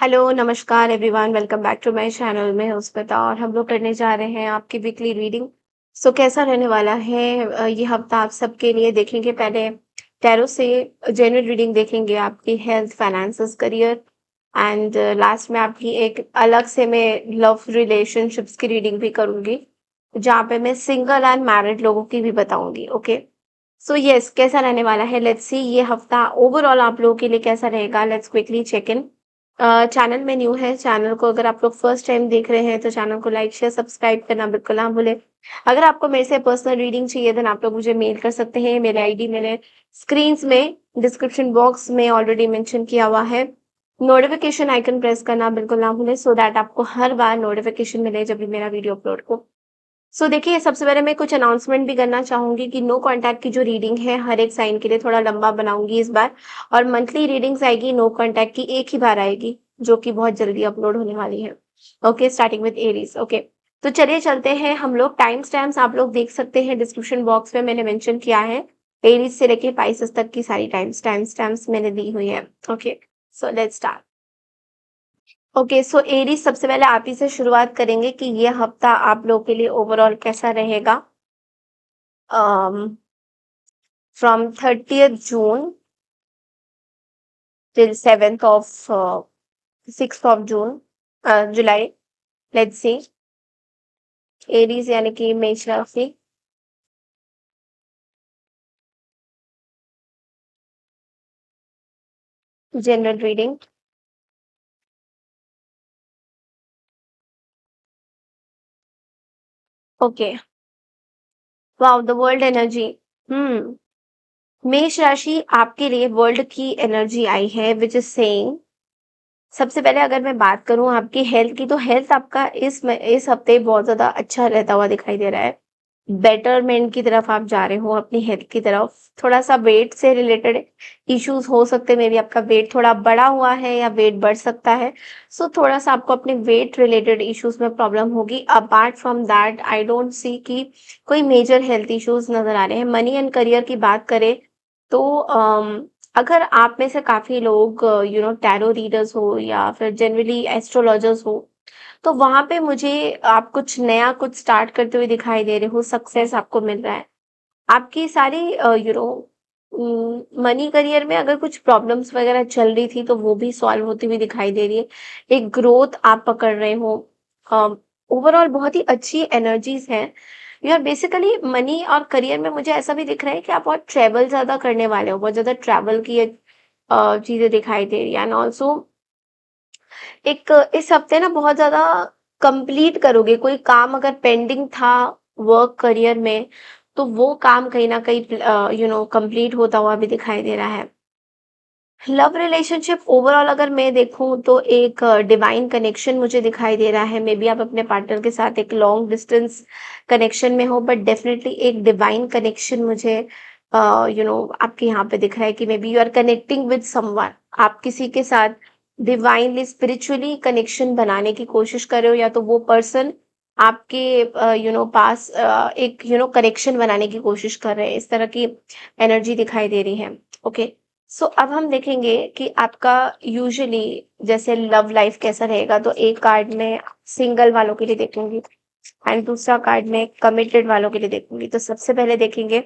Hello, नमस्कार everyone, welcome back to my channel. मैं हूँ स्मिता और हम लोग करने जा रहे हैं आपकी वीकली रीडिंग। कैसा रहने वाला है ये हफ्ता आप सबके लिए। देखेंगे पहले टैरो से जनरल रीडिंग देखेंगे, आपकी health, finances, career and last में आपकी एक अलग से मैं लव रिलेशनशिप्स की रीडिंग भी करूंगी, जहाँ पे मैं सिंगल एंड मैरिड लोगों की भी बताऊंगी। ओके, यस, कैसा रहने वाला है, लेट्स सी ये हफ्ता ओवरऑल आप लोगों के लिए कैसा रहेगा। Let's quickly check in. Channel में न्यू है, चैनल को अगर आप लोग फर्स्ट टाइम देख रहे हैं तो चैनल को लाइक शेयर सब्सक्राइब करना बिल्कुल ना भूलें। अगर आपको मेरे से पर्सनल रीडिंग चाहिए देन आप लोग मुझे मेल कर सकते हैं। मेरी आईडी मैंने स्क्रीन्स में डिस्क्रिप्शन बॉक्स में ऑलरेडी मेंशन किया हुआ है। नोटिफिकेशन आइकन प्रेस करना बिल्कुल ना भूलें सो दैट आपको हर बार नोटिफिकेशन मिले जब भी मेरा वीडियो अपलोड हो। देखिए, सबसे पहले मैं कुछ अनाउंसमेंट भी करना चाहूंगी कि नो कांटेक्ट की जो रीडिंग है हर एक साइन के लिए थोड़ा लंबा बनाऊंगी इस बार। और मंथली रीडिंग्स आएगी नो कांटेक्ट की एक ही बार आएगी, जो कि बहुत जल्दी अपलोड होने वाली है। Okay, starting with Aries. Okay, तो चलिए चलते हैं हम लोग। टाइम स्टैम्प्स आप लोग देख सकते हैं डिस्क्रिप्शन बॉक्स में, मैंने मेंशन किया है। एरीज से लेके पाइसेस तक की सारी टाइम स्टैम्प्स मैंने दी हुई है। Okay, let's start. Okay, Aries, सबसे पहले आप ही से शुरुआत करेंगे कि ये हफ्ता आप लोग के लिए ओवरऑल कैसा रहेगा। um, from 30th June till 7th of 6th of June, July. Let's see. Aries यानी कि मेष राशि। General reading. Okay, wow, the world energy. Hmm मेष राशि आपके लिए वर्ल्ड की एनर्जी आई है, विच इज सेइंग, सबसे पहले अगर मैं बात करूं आपकी हेल्थ की, तो हेल्थ आपका इस हफ्ते बहुत ज्यादा अच्छा रहता हुआ दिखाई दे रहा है। बेटरमेंट की तरफ आप जा रहे हो अपनी हेल्थ की तरफ। थोड़ा सा वेट से रिलेटेड इश्यूज हो सकते हैं, मे बी आपका वेट थोड़ा बड़ा हुआ है या वेट बढ़ सकता है। थोड़ा सा आपको अपने वेट रिलेटेड इश्यूज में प्रॉब्लम होगी। Apart from that I don't सी कि कोई मेजर हेल्थ इश्यूज नजर आ रहे हैं। मनी एंड करियर की बात करें तो अगर आप में से काफी लोग टैरो रीडर्स हो या फिर जनरली एस्ट्रोलॉजर्स हो, तो वहां पे मुझे आप कुछ नया कुछ स्टार्ट करते हुए दिखाई दे रहे हो, सक्सेस आपको मिल रहा है। आपकी सारी मनी करियर में अगर कुछ प्रॉब्लम्स वगैरह चल रही थी तो वो भी सॉल्व होती हुई दिखाई दे रही है। एक ग्रोथ आप पकड़ रहे हो। ओवरऑल बहुत ही अच्छी एनर्जीज हैं। यू आर बेसिकली मनी और करियर में मुझे ऐसा भी दिख रहा है कि आप बहुत ट्रेवल ज्यादा करने वाले हो, बहुत ज्यादा ट्रैवल की चीजें दिखाई दे रही है। एंड ऑल्सो एक इस हफ्ते ना बहुत ज्यादा कंप्लीट करोगे कोई काम, अगर पेंडिंग था वर्क करियर में तो वो काम कहीं ना कहीं कंप्लीट होता हुआ भी दिखाई दे रहा है। लव रिलेशनशिप ओवरऑल अगर मैं देखूं तो एक डिवाइन कनेक्शन मुझे दिखाई दे रहा है। मे बी आप अपने पार्टनर के साथ एक लॉन्ग डिस्टेंस कनेक्शन में हो, बट डेफिनेटली एक डिवाइन कनेक्शन मुझे आपके यहाँ पे दिख रहा है कि maybe you are connecting with someone. आप किसी के साथ डिवाइनली स्पिरिचुअली कनेक्शन बनाने की कोशिश कर रहे हो, या तो वो पर्सन आपके पास एक कनेक्शन बनाने की कोशिश कर रहे हैं। इस तरह की एनर्जी दिखाई दे रही है। ओके, अब हम देखेंगे कि आपका यूजुअली जैसे लव लाइफ कैसा रहेगा। तो एक कार्ड में सिंगल वालों के लिए देखूंगी एंड दूसरा कार्ड में कमिटेड वालों के लिए देखूंगी। तो सबसे पहले देखेंगे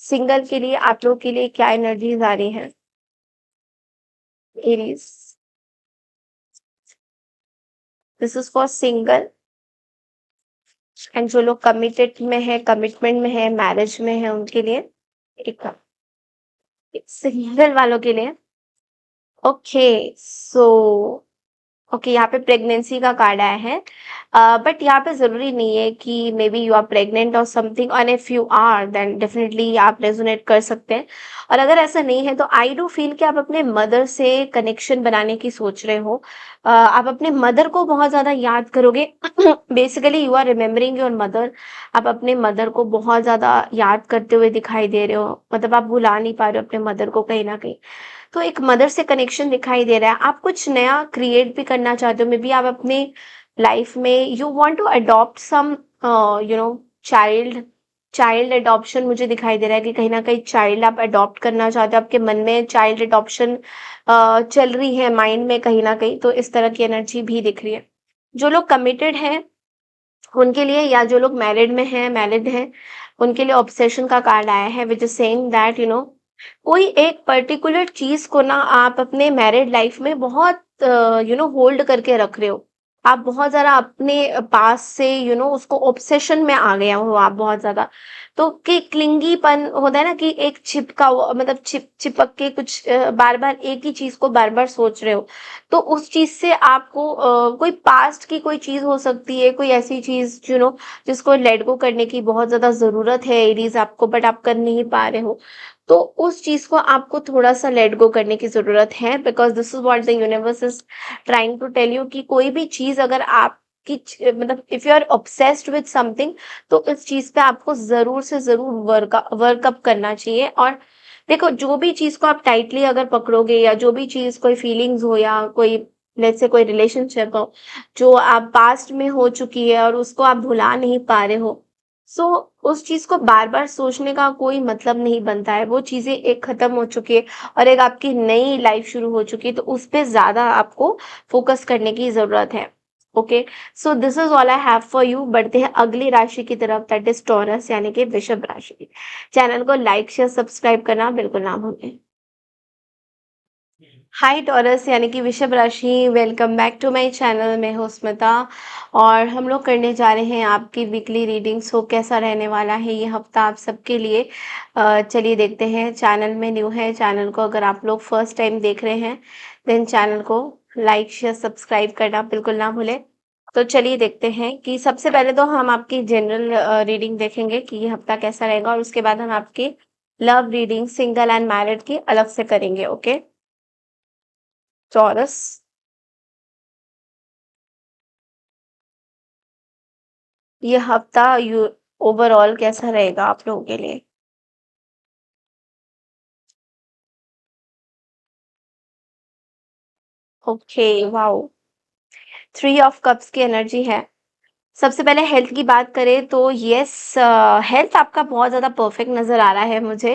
सिंगल के लिए आप लोग के लिए क्या एनर्जीज आ रही हैं। Aries, this is for single. And जो लोग कमिटेड में है, कमिटमेंट में है, मैरिज में है, उनके लिए एक सिंगल वालों के लिए। ओके, सो ओके, यहाँ पे प्रेगनेंसी का कार्ड आया है। बट यहाँ पे जरूरी नहीं है कि maybe you are pregnant और समथिंग, और if you are then definitely आप रेजोनेट कर सकते हैं। और अगर ऐसा नहीं है तो आई डू फील कि आप अपने मदर से कनेक्शन बनाने की सोच रहे हो। आप अपने मदर को बहुत ज्यादा याद करोगे। Basically you are remembering your mother. आप अपने मदर को बहुत ज्यादा याद करते हुए दिखाई दे रहे हो, मतलब आप भुला नहीं पा रहे हो अपने मदर को कहीं ना कहीं। तो एक मदर से कनेक्शन दिखाई दे रहा है। आप कुछ नया क्रिएट भी करना चाहते हो, मे बी आप अपने लाइफ में you want to adopt some child, child adoption मुझे दिखाई दे रहा है कि कहीं न कहीं चाइल्ड आप अडॉप्ट करना चाहते हो, आपके मन में चाइल्ड अडॉप्शन चल रही है माइंड में कहीं न कहीं, तो इस तरह की एनर्जी भी दिख रही है। जो लोग कमिटेड हैं, उनके लिए या जो लोग मैरिड हैं, उनके लिए ऑब्सेशन का कार्ड आया है व्हिच इज़ सेइंग दैट कोई एक पर्टिकुलर चीज़ को ना आप अपने मैरिड लाइफ में बहुत होल्ड करके रख रहे हो। आप बहुत ज़्यादा अपने पास से उसको ऑब्सेशन में आ गए हो आप बहुत ज़्यादा। तो कि क्लिंगीपन होता है ना कि एक चिपका हुआ मतलब चिपक के कुछ बार-बार एक ही चीज़ को बार-बार सोच रहे हो। तो उस चीज़ से आपको कोई पास्ट की कोई चीज़ हो सकती है, कोई ऐसी चीज़ जिसको लेट गो करने की बहुत ज़्यादा ज़रूरत है एरीज़ आपको बट आप कर नहीं पा रहे हो। तो उस चीज़ को आपको थोड़ा-सा लेट गो करने की ज़रूरत है because this is what the universe is trying to tell you कि कोई भी चीज़ अगर आपकी मतलब if you are obsessed with something तो इस चीज़ पे आपको ज़रूर से ज़रूर वर्कअप करना चाहिए और देखो जो भी चीज़ को आप टाइटली अगर पकड़ोगे या जो भी चीज़ कोई फीलिंग्स हो या कोई लेट्स से कोई रिलेशनशिप हो, जो आप पास्ट में हो चुकी है और उसको आप भुला नहीं पा रहे हो, सो उस चीज़ को बार-बार सोचने का कोई मतलब नहीं बनता है। वो चीज़ें एक खत्म हो चुकी है और एक आपकी नई लाइफ शुरू हो चुकी है, तो उस पे ज़्यादा आपको फ़ोकस करने की ज़रूरत है। Okay, so this is all I have for you. बढ़ते हैं अगली राशि की तरफ दैट इज़ टॉरस यानी कि वृषभ राशि। चैनल को लाइक, शेयर, सब्सक्राइब करना बिल्कुल ना भूलें। हाय टॉरस यानी कि वृषभ राशि, welcome back to my channel. मैं हूँ स्मिता और हम लोग करने जा रहे हैं आपकी वीकली रीडिंग। सो कैसा रहने वाला है ये हफ्ता आप सबके लिए, चलिए देखते हैं। चैनल में न्यू है, चैनल को अगर आप लोग फर्स्ट टाइम देख रहे हैं देन चैनल को लाइक शेयर सब्सक्राइब करना बिल्कुल ना भूलें। तो चलिए देखते हैं कि सबसे पहले तो हम आपकी जनरल रीडिंग देखेंगे कि ये हफ्ता कैसा रहेगा और उसके बाद हम आपकी love reading single and married की अलग से करेंगे। ओके, टॉरस, ये हफ्ता यू ओवरऑल कैसा रहेगा आप लोगों के लिए? Okay, wow! Three of cups की एनर्जी है। सबसे पहले हेल्थ की बात करें तो यस, हेल्थ आपका बहुत ज़्यादा परफेक्ट नज़र आ रहा है मुझे।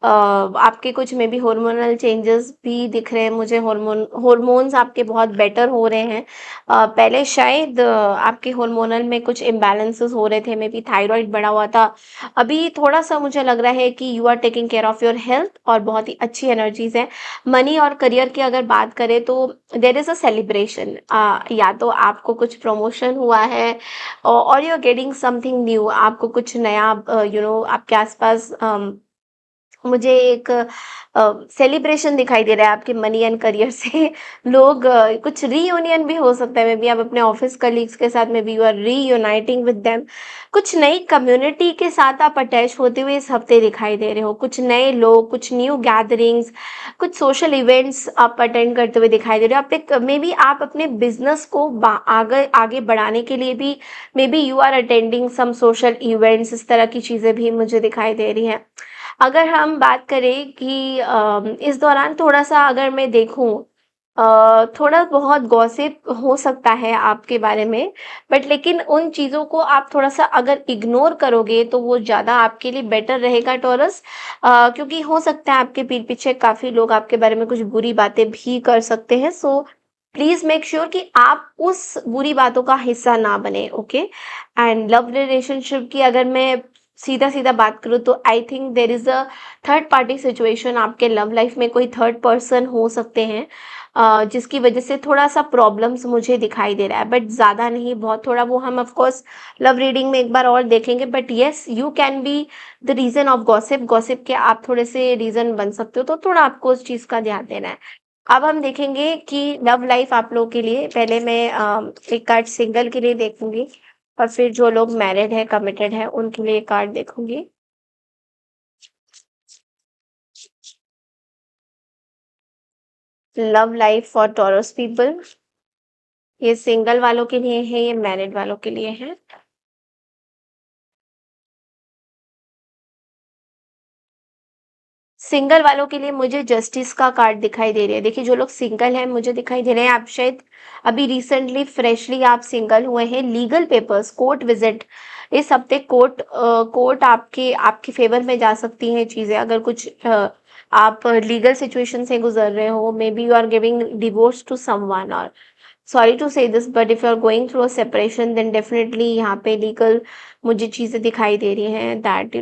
आपके कुछ मे बी हार्मोनल चेंजेस भी दिख रहे हैं मुझे, हार्मोन्स आपके बहुत बेटर हो रहे हैं। पहले शायद आपके हार्मोनल में कुछ इम्बैलेंसेस हो रहे थे, मे बी थायराइड बढ़ा हुआ था। अभी थोड़ा-सा मुझे लग रहा है कि you are taking care of your health और बहुत ही अच्छी एनर्जीज़ हैं। मनी और करियर की अगर बात करें तो देयर इज़ अ सेलिब्रेशन, या तो आपको कुछ प्रमोशन हुआ है और you are getting something new, आपको कुछ नया आपके आसपास मुझे एक सेलिब्रेशन दिखाई दे रहा है आपके मनी एंड करियर से। लोग कुछ रीयूनियन भी हो सकता है, मे बी आप अपने ऑफिस कलीग्स के साथ maybe you are reuniting with them. कुछ नई कम्युनिटी के साथ आप अटैच होते हुए इस हफ्ते दिखाई दे रहे हो। कुछ नए लोग, कुछ न्यू गैदरिंग्स, कुछ सोशल इवेंट्स आप अटेंड करते हुए दिखाई दे रहे हो। आप एक मे बी आप अपने बिजनेस को आगे आगे बढ़ाने के लिए भी maybe you are attending some social events, इस तरह की चीज़ें भी मुझे दिखाई दे रही हैं। अगर हम बात करें कि इस दौरान थोड़ा-सा अगर मैं देखूँ, थोड़ा बहुत गॉसिप हो सकता है आपके बारे में, बट लेकिन उन चीज़ों को आप थोड़ा-सा अगर इग्नोर करोगे तो वो ज़्यादा आपके लिए बेटर रहेगा टॉरस। क्योंकि हो सकता है आपके पीठ पीछे काफ़ी लोग आपके बारे में कुछ बुरी बातें भी कर सकते हैं। सो प्लीज़ मेक श्योर कि आप उस बुरी बातों का हिस्सा ना बने। ओके, एंड लव रिलेशनशिप की अगर मैं सीधा-सीधा बात करूँ तो I think there is a third party situation. आपके लव लाइफ में कोई थर्ड पर्सन हो सकते हैं, जिसकी वजह से थोड़ा-सा प्रॉब्लम्स मुझे दिखाई दे रहा है, बट ज़्यादा नहीं, बहुत थोड़ा। वो हम ऑफ कोर्स लव रीडिंग में एक बार और देखेंगे, but yes you can be the reason of gossip. Gossip के आप थोड़े-से रीज़न बन सकते हो, तो थोड़ा आपको उस चीज़ का ध्यान देना है। अब हम देखेंगे कि लव लाइफ आप लोगों के लिए, पहले मैं एक कार्ड सिंगल के लिए देखूँगी और फिर जो लोग मैरिड हैं, कमिटेड हैं, उनके लिए कार्ड देखूँगी। Love life for taurus people, ये सिंगल वालों के लिए है, ये मैरिड वालों के लिए है। सिंगल वालों के लिए मुझे जस्टिस का कार्ड दिखाई दे रही है। देखिए जो लोग सिंगल हैं मुझे दिखाई दे रहे हैं, आप शायद अभी रिसेंटली फ्रेशली आप सिंगल हुए हैं। लीगल पेपर्स, कोर्ट विजिट, इस हफ्ते कोर्ट आपके आपके फेवर में जा सकती हैं चीजें, अगर कुछ आप लीगल सिचुएशन से गुजर रहे हो, maybe you are giving divorce to someone, और sorry to say this but if you are going through a separation then definitely यहाँ पे लीगल मुझे चीजें दिखाई दे रही हैं that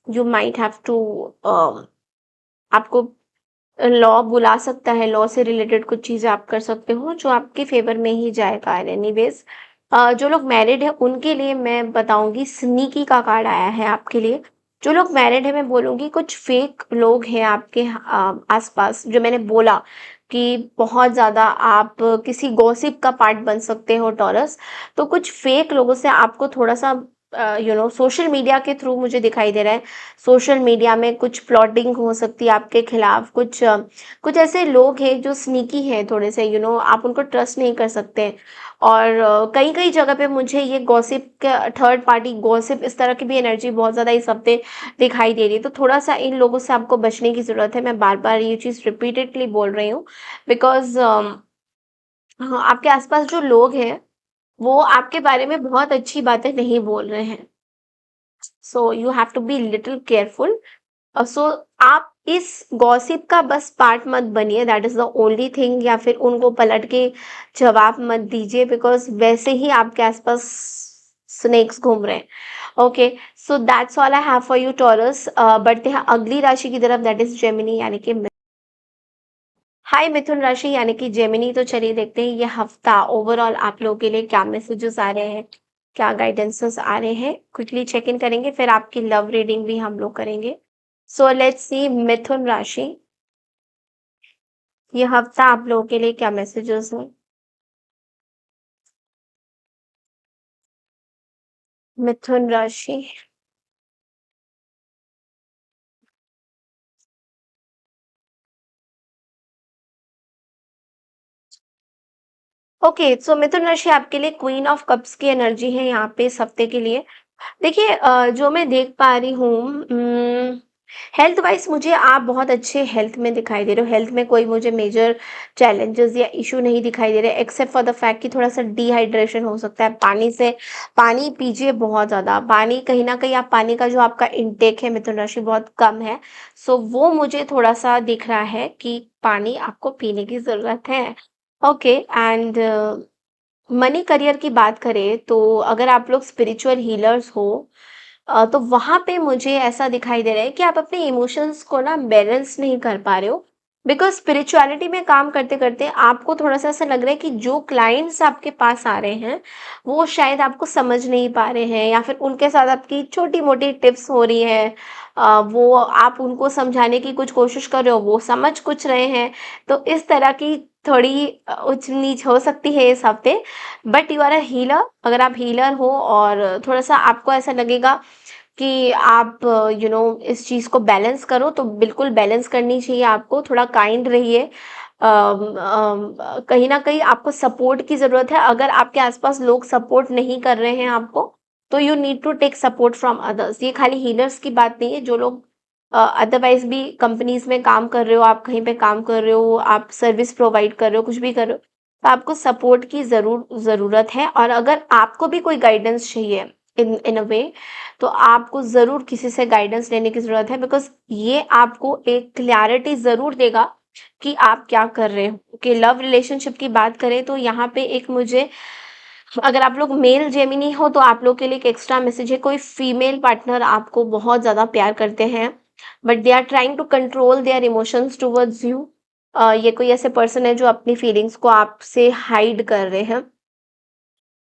you might have to, आपको लॉ बुला सकता है, लॉ से रिलेटेड कुछ चीजें आप कर सकते हो जो आपके फेवर में ही जाएगा। एनीवेज जो लोग मैरिड है उनके लिए मैं बताऊंगी, स्नीकी का कार्ड आया है आपके लिए। जो लोग मैरिड है मैं बोलूंगी कुछ फेक लोग हैं आपके आसपास, जो मैंने बोला कि बहुत ज्यादा आप किसी गॉसिप का पार्ट बन सकते हो टॉरस। तो कुछ फेक लोगों से आपको थोड़ा सा सोशल मीडिया के थ्रू मुझे दिखाई दे रहा है, सोशल मीडिया में कुछ प्लॉटिंग हो सकती है आपके खिलाफ, कुछ ऐसे लोग हैं जो स्नीकी हैं थोड़े से, आप उनको ट्रस्ट नहीं कर सकते। और कई कई जगह पे मुझे ये गॉसिप का, थर्ड पार्टी गॉसिप, इस तरह की भी एनर्जी बहुत ज़्यादा इस हफ्ते दिखाई दे रही है। तो थोड़ा सा इन लोगों से आपको बचने की ज़रूरत है, मैं बार बार ये चीज़ रिपीटेडली बोल रही हूँ, बिकॉज हाँ, आपके आसपास जो लोग हैं वो आपके बारे में बहुत अच्छी बातें नहीं बोल रहे हैं, so you have to be little careful. So आप इस गॉसिप का बस पार्ट मत बनिए, that is the only thing, या फिर उनको पलट के जवाब मत दीजिए, बिकॉज वैसे ही आपके आसपास स्नेक्स घूम रहे हैं। Okay, so that's all I have for you taurus. बढ़ते हैं अगली राशि की तरफ, दैट इज जेमिनी यानी कि हाय मिथुन राशि यानी कि जेमिनी। तो चलिए देखते हैं ये हफ्ता ओवरऑल आप लोगों के लिए क्या मैसेजेस आ रहे हैं, क्या गाइडेंसेस आ रहे हैं, क्विकली चेक इन करेंगे, फिर आपकी लव रीडिंग भी हम लोग करेंगे। सो लेट्स सी मिथुन राशि, ये हफ्ता आप लोगों के लिए क्या मैसेजेस हैं। मिथुन राशि, ओके, सो मिथुन राशि आपके लिए क्वीन ऑफ कप्स की एनर्जी है यहाँ पे इस हफ्ते के लिए। देखिए जो मैं देख पा रही हूँ, हेल्थ वाइज मुझे आप बहुत अच्छे हेल्थ में दिखाई दे रहे हो, हेल्थ में कोई मुझे मेजर चैलेंजेस या इशू नहीं दिखाई दे रहे, एक्सेप्ट फॉर द फैक्ट कि थोड़ा सा डिहाइड्रेशन हो सकता है। पानी पीजिए बहुत ज़्यादा, पानी कहीं ना कहीं आप पानी का जो आपका इनटेक है मिथुन राशि बहुत कम है, सो वो मुझे थोड़ा सा दिख रहा है कि पानी आपको पीने की ज़रूरत है। ओके, एंड मनी करियर की बात करें तो अगर आप लोग स्पिरिचुअल हीलर्स हो, तो वहां पे मुझे ऐसा दिखाई दे रहा है कि आप अपने इमोशंस को ना बैलेंस नहीं कर पा रहे हो, बिकॉज स्पिरिचुअलिटी में काम करते करते आपको थोड़ा सा ऐसा लग रहा है कि जो क्लाइंट्स आपके पास आ रहे हैं वो शायद आपको समझ नहीं पा रहे हैं, या फिर उनके साथ आपकी छोटी मोटी टिप्स हो रही है, वो आप उनको समझाने की कुछ कोशिश कर रहे हो, वो समझ कुछ रहे हैं। तो इस तरह की थोड़ी उच्च नीच हो सकती है इस हफ्ते, but you are a healer. अगर आप हीलर हो और थोड़ा सा आपको ऐसा लगेगा कि आप इस चीज़ को बैलेंस करो, तो बिल्कुल बैलेंस करनी चाहिए आपको, थोड़ा काइंड रहिए। कहीं ना कहीं आपको सपोर्ट की ज़रूरत है, अगर आपके आसपास लोग सपोर्ट नहीं कर रहे हैं आपको, तो you need to take support from others. ये खाली हीलर्स की बात नहीं है, जो लोग अदरवाइज भी कंपनीज में काम कर रहे हो, आप कहीं पे काम कर रहे हो, आप सर्विस प्रोवाइड कर रहे हो, कुछ भी कर रहे हो, तो आपको सपोर्ट की ज़रूरत है। और अगर आपको भी कोई गाइडेंस चाहिए इन अ वे, तो आपको ज़रूर किसी से गाइडेंस लेने की ज़रूरत है, बिकॉज ये आपको एक क्लैरिटी ज़रूर देगा कि आप क्या कर रहे हो। कि लव रिलेशनशिप की बात करें तो यहाँ पे एक मुझे, अगर आप लोग मेल जेमिनी हो तो आप लोग के लिए एक एक्स्ट्रा मैसेज है, कोई फीमेल पार्टनर आपको बहुत ज़्यादा प्यार करते हैं, but they are trying to control their emotions towards you. ये कोई ऐसे पर्सन है जो अपनी फीलिंग्स को आपसे हाइड कर रहे हैं।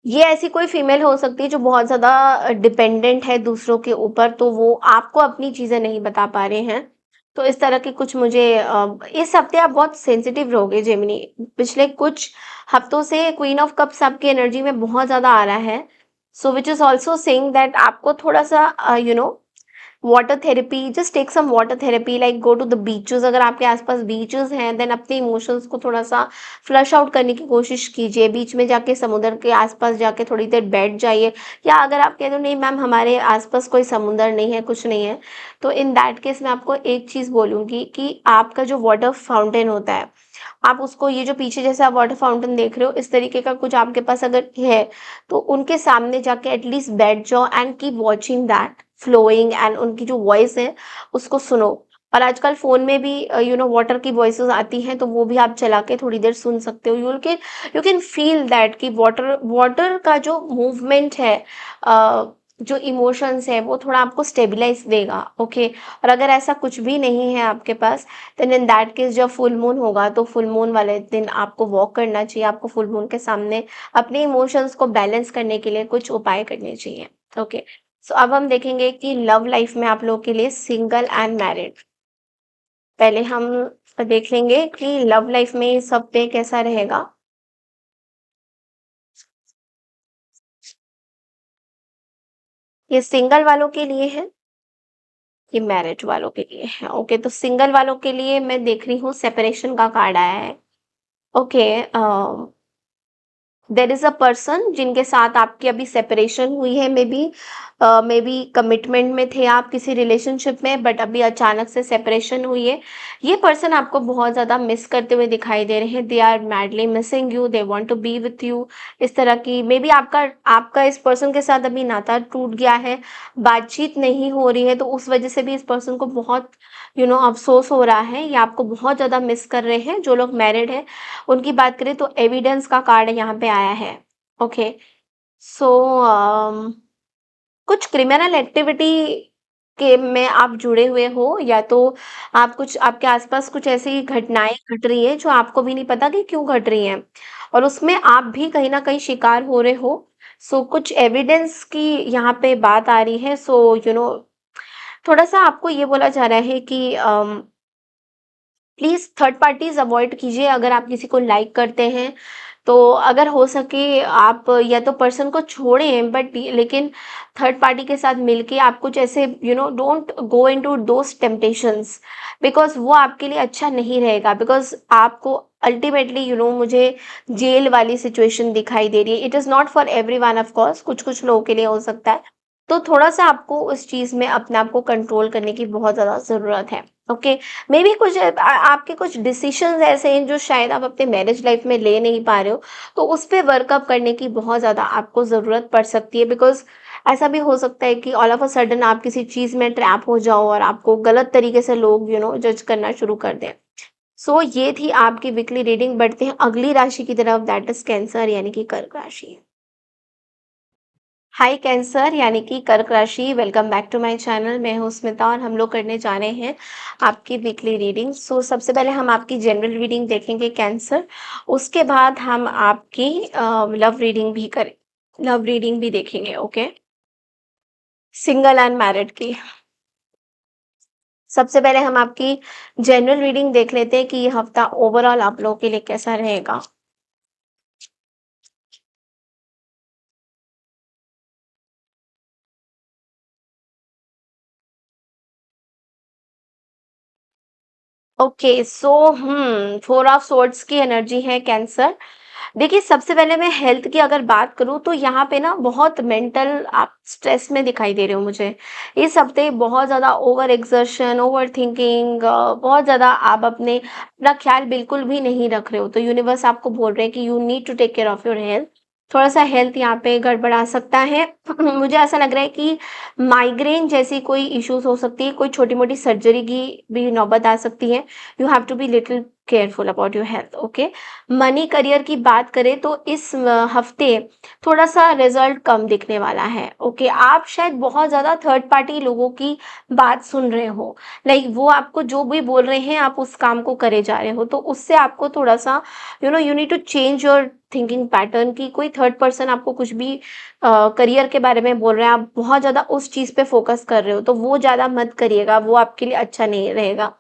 ये ऐसी कोई फीमेल हो सकती है जो बहुत ज़्यादा डिपेंडेंट है दूसरों के ऊपर, तो वो आपको अपनी चीज़ें नहीं बता पा रहे हैं। तो इस तरह के कुछ मुझे इस हफ्ते आप बहुत सेंसिटिव रहोगे जेमिनी। पिछले कुछ हफ्तों से क्वीन ऑफ कप्स आपकी एनर्जी में बहुत ज़्यादा आ रहा है, so which is also saying that आपको थोड़ा सा water therapy, just take some water therapy, like go to the beaches. अगर आपके आसपास बीचेस हैं देन अपने इमोशंस को थोड़ा सा फ्लश आउट करने की कोशिश कीजिए, बीच में जाके समुद्र के आसपास जाके थोड़ी देर बैठ जाइए। या अगर आप कह दो नहीं मैम हमारे आसपास कोई समुद्र नहीं है, कुछ नहीं है, तो इन दैट केस मैं आपको एक चीज़ बोलूँगी कि आपका जो वाटर फाउंटेन होता है आप उसको ये जो पीछे जैसे आप वाटर फाउंटेन देख रहे हो, इस तरीके का कुछ आपके पास अगर है, तो उनके सामने जाके एटलीस्ट बैठ जाओ and keep watching that flowing, and उनकी जो वॉइस है उसको सुनो। और आजकल फ़ोन में भी वाटर की वॉइसेज़ आती हैं, तो वो भी आप चला के थोड़ी देर सुन सकते हो। यू कैन फ़ील दैट कि वाटर वाटर का जो मूवमेंट है, जो इमोशंस है, वो थोड़ा आपको स्टेबलाइज़ देगा, ओके। और अगर ऐसा कुछ भी नहीं है आपके पास, देन इन दैट केस जब फुल मून होगा, तो फुल मून वाले दिन आपको वॉक करना चाहिए। आपको फुल मून के सामने अपने इमोशंस को बैलेंस करने के लिए कुछ उपाय करने चाहिए, ओके। सो अब हम देखेंगे कि लव लाइफ में आप लोगों के लिए सिंगल एंड मैरिड। पहले हम देख लेंगे कि लव लाइफ में सब पे कैसा रहेगा। ये सिंगल वालों के लिए है, ये मैरिड वालों के लिए है, ओके। तो सिंगल वालों के लिए मैं देख रही हूँ सेपरेशन का कार्ड आया है, okay. There is a person जिनके साथ आपकी अभी सेपरेशन हुई है, मे बी कमिटमेंट में थे आप किसी रिलेशनशिप में, बट अभी अचानक से सेपरेशन हुई है। ये पर्सन आपको बहुत ज़्यादा मिस करते हुए दिखाई दे रहे हैं, they are madly missing you, they want to be with you. इस तरह की मे बी आपका आपका इस पर्सन के साथ अभी नाता टूट गया है, बातचीत नहीं हो रही है, तो उस वजह से भी इस पर्सन को बहुत अफ़सोस हो रहा है, या आपको बहुत ज़्यादा मिस कर रहे हैं। जो लोग मैरिड हैं, उनकी बात करें तो एविडेंस का कार्ड यहाँ पे आया है, ओके। सो कुछ क्रिमिनल एक्टिविटी के में आप जुड़े हुए हो, या तो आप कुछ आपके आसपास कुछ ऐसी घटनाएं घट रही है जो आपको भी नहीं पता कि क्यों घट रही हैं, और उसमें आप भी कहीं ना कहीं शिकार हो रहे हो। सो कुछ एविडेंस की यहाँ पे बात आ रही है। सो थोड़ा सा आपको ये बोला जा रहा है कि प्लीज़ थर्ड पार्टीज़ अवॉइड कीजिए। अगर आप किसी को लाइक करते हैं, तो अगर हो सके आप या तो पर्सन को छोड़ें, बट लेकिन थर्ड पार्टी के साथ मिलके आप कुछ ऐसे don't go into those temptations, because वो आपके लिए अच्छा नहीं रहेगा। बिकॉज़ आपको अल्टीमेटली मुझे जेल वाली सिचुएशन दिखाई दे रही है। It is not for everyone of course, कुछ-कुछ लोगों के लिए हो सकता है। तो थोड़ा-सा आपको उस चीज़ में अपने आप को कंट्रोल करने की बहुत ज़्यादा ज़रूरत है, ओके। मे बी कुछ आपके कुछ डिसीजंस ऐसे हैं जो शायद आप अपने मैरिज लाइफ में ले नहीं पा रहे हो, तो उस पे वर्कअप करने की बहुत ज़्यादा आपको ज़रूरत पड़ सकती है। बिकॉज़ ऐसा भी हो सकता है कि ऑल ऑफ अ सडन आप किसी चीज़ में ट्रैप हो जाओ और आपको गलत तरीके से लोग जज करना शुरू कर दें। सो ये थी आपकी वीकली रीडिंग। बढ़ते हैं अगली राशि की तरफ, दैट इज़ कैंसर यानी कि कर्क राशि। हाय कैंसर यानी कि कर्क राशि, welcome back to my channel. मैं हूँ स्मिता और हम लोग करने जा रहे हैं आपकी वीकली रीडिंग। सो सबसे पहले हम आपकी जनरल रीडिंग देखेंगे कैंसर, उसके बाद हम आपकी लव रीडिंग भी करें, लव रीडिंग भी देखेंगे, ओके। सिंगल एंड मैरिड की सबसे पहले हम आपकी जनरल रीडिंग देख लेते हैं कि ये हफ्ता ओवरऑल आप लोगों के लिए कैसा रहेगा। Okay, so four of swords की एनर्जी है कैंसर। देखिए, सबसे पहले मैं हेल्थ की अगर बात करूँ, तो यहाँ पे ना बहुत मेंटल आप स्ट्रेस में दिखाई दे रहे हो मुझे। इस हफ्ते बहुत ज़्यादा ओवर एक्सर्शन, ओवर थिंकिंग, बहुत ज़्यादा आप अपना ख्याल बिल्कुल भी नहीं रख रहे हो। तो यूनिवर्स आपको बोल रहे हैं कि you need to take care of your health. थोड़ा-सा हेल्थ यहाँ पे गड़बड़ा सकता है। मुझे ऐसा लग रहा है कि माइग्रेन जैसी कोई इश्यूज़ हो सकती है, कोई छोटी-मोटी सर्जरी की भी नौबत आ सकती है। You have to be little careful about your health, okay. Money career की बात करें तो इस हफ्ते थोड़ा-सा रिजल्ट कम दिखने वाला है, ओके। आप शायद बहुत ज़्यादा थर्ड पार्टी लोगों की बात सुन रहे हो, लाइक वो आपको जो भी बोल रहे हैं आप उस काम को करे जा रहे हो, तो उससे आपको थोड़ा-सा you need to change your thinking pattern. कि कोई थर्ड पर्सन आपको कुछ भी करियर के बारे में बोल रहे हैं, आप बहुत ज़्यादा उस चीज़ पे फोकस कर रहे हो, तो वो ज़्यादा मत करिएगा, वो आपके लिए अच्छा नहीं रहेगा।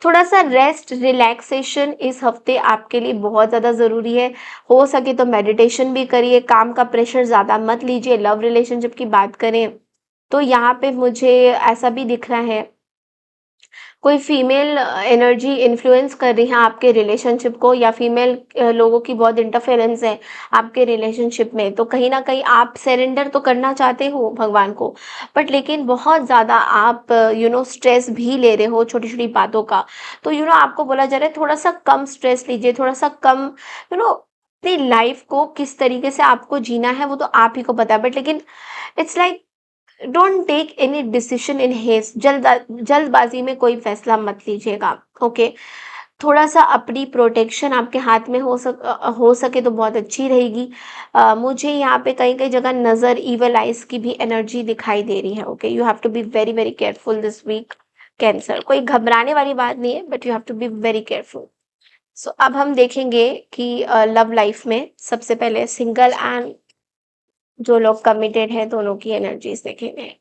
थोड़ा-सा रेस्ट, रिलैक्सेशन इस हफ्ते आपके लिए बहुत ज़्यादा ज़रूरी है। हो सके तो मेडिटेशन भी करिए, काम का प्रेशर ज़्यादा मत लीजिए। लव रिलेशनशिप की बात करें, तो यहाँ पे मुझे ऐसा भी दिख रहा है कोई फीमेल एनर्जी इन्फ्लुएंस कर रही है आपके रिलेशनशिप को, या फीमेल लोगों की बहुत इंटरफेरेंस है आपके रिलेशनशिप में, तो कहीं ना कहीं आप सरेंडर तो करना चाहते हो भगवान को, बट लेकिन बहुत ज़्यादा आप स्ट्रेस भी ले रहे हो छोटी छोटी बातों का। तो आपको बोला जा रहा है थोड़ा सा कम स्ट्रेस लीजिए, थोड़ा सा कम अपनी लाइफ को किस तरीके से आपको जीना है वो तो आप ही को पता है, बट लेकिन it's like don't take any decision in haste, जल्दबाजी में कोई फैसला मत लीजिएगा। ओके, थोड़ा सा अपनी प्रोटेक्शन आपके हाथ में हो सके तो बहुत अच्छी रहेगी। मुझे यहाँ पे कई कई जगह नजर इवल आइज की भी एनर्जी दिखाई दे रही है। Okay, you have to be very very careful this week cancer. कोई घबराने वाली बात नहीं है, but you have to be very careful. So अब हम देखेंगे कि लव लाइफ में सबसे पहले सिंगल एंड जो लोग कमिटेड है दोनों की एनर्जीज देखेंगे।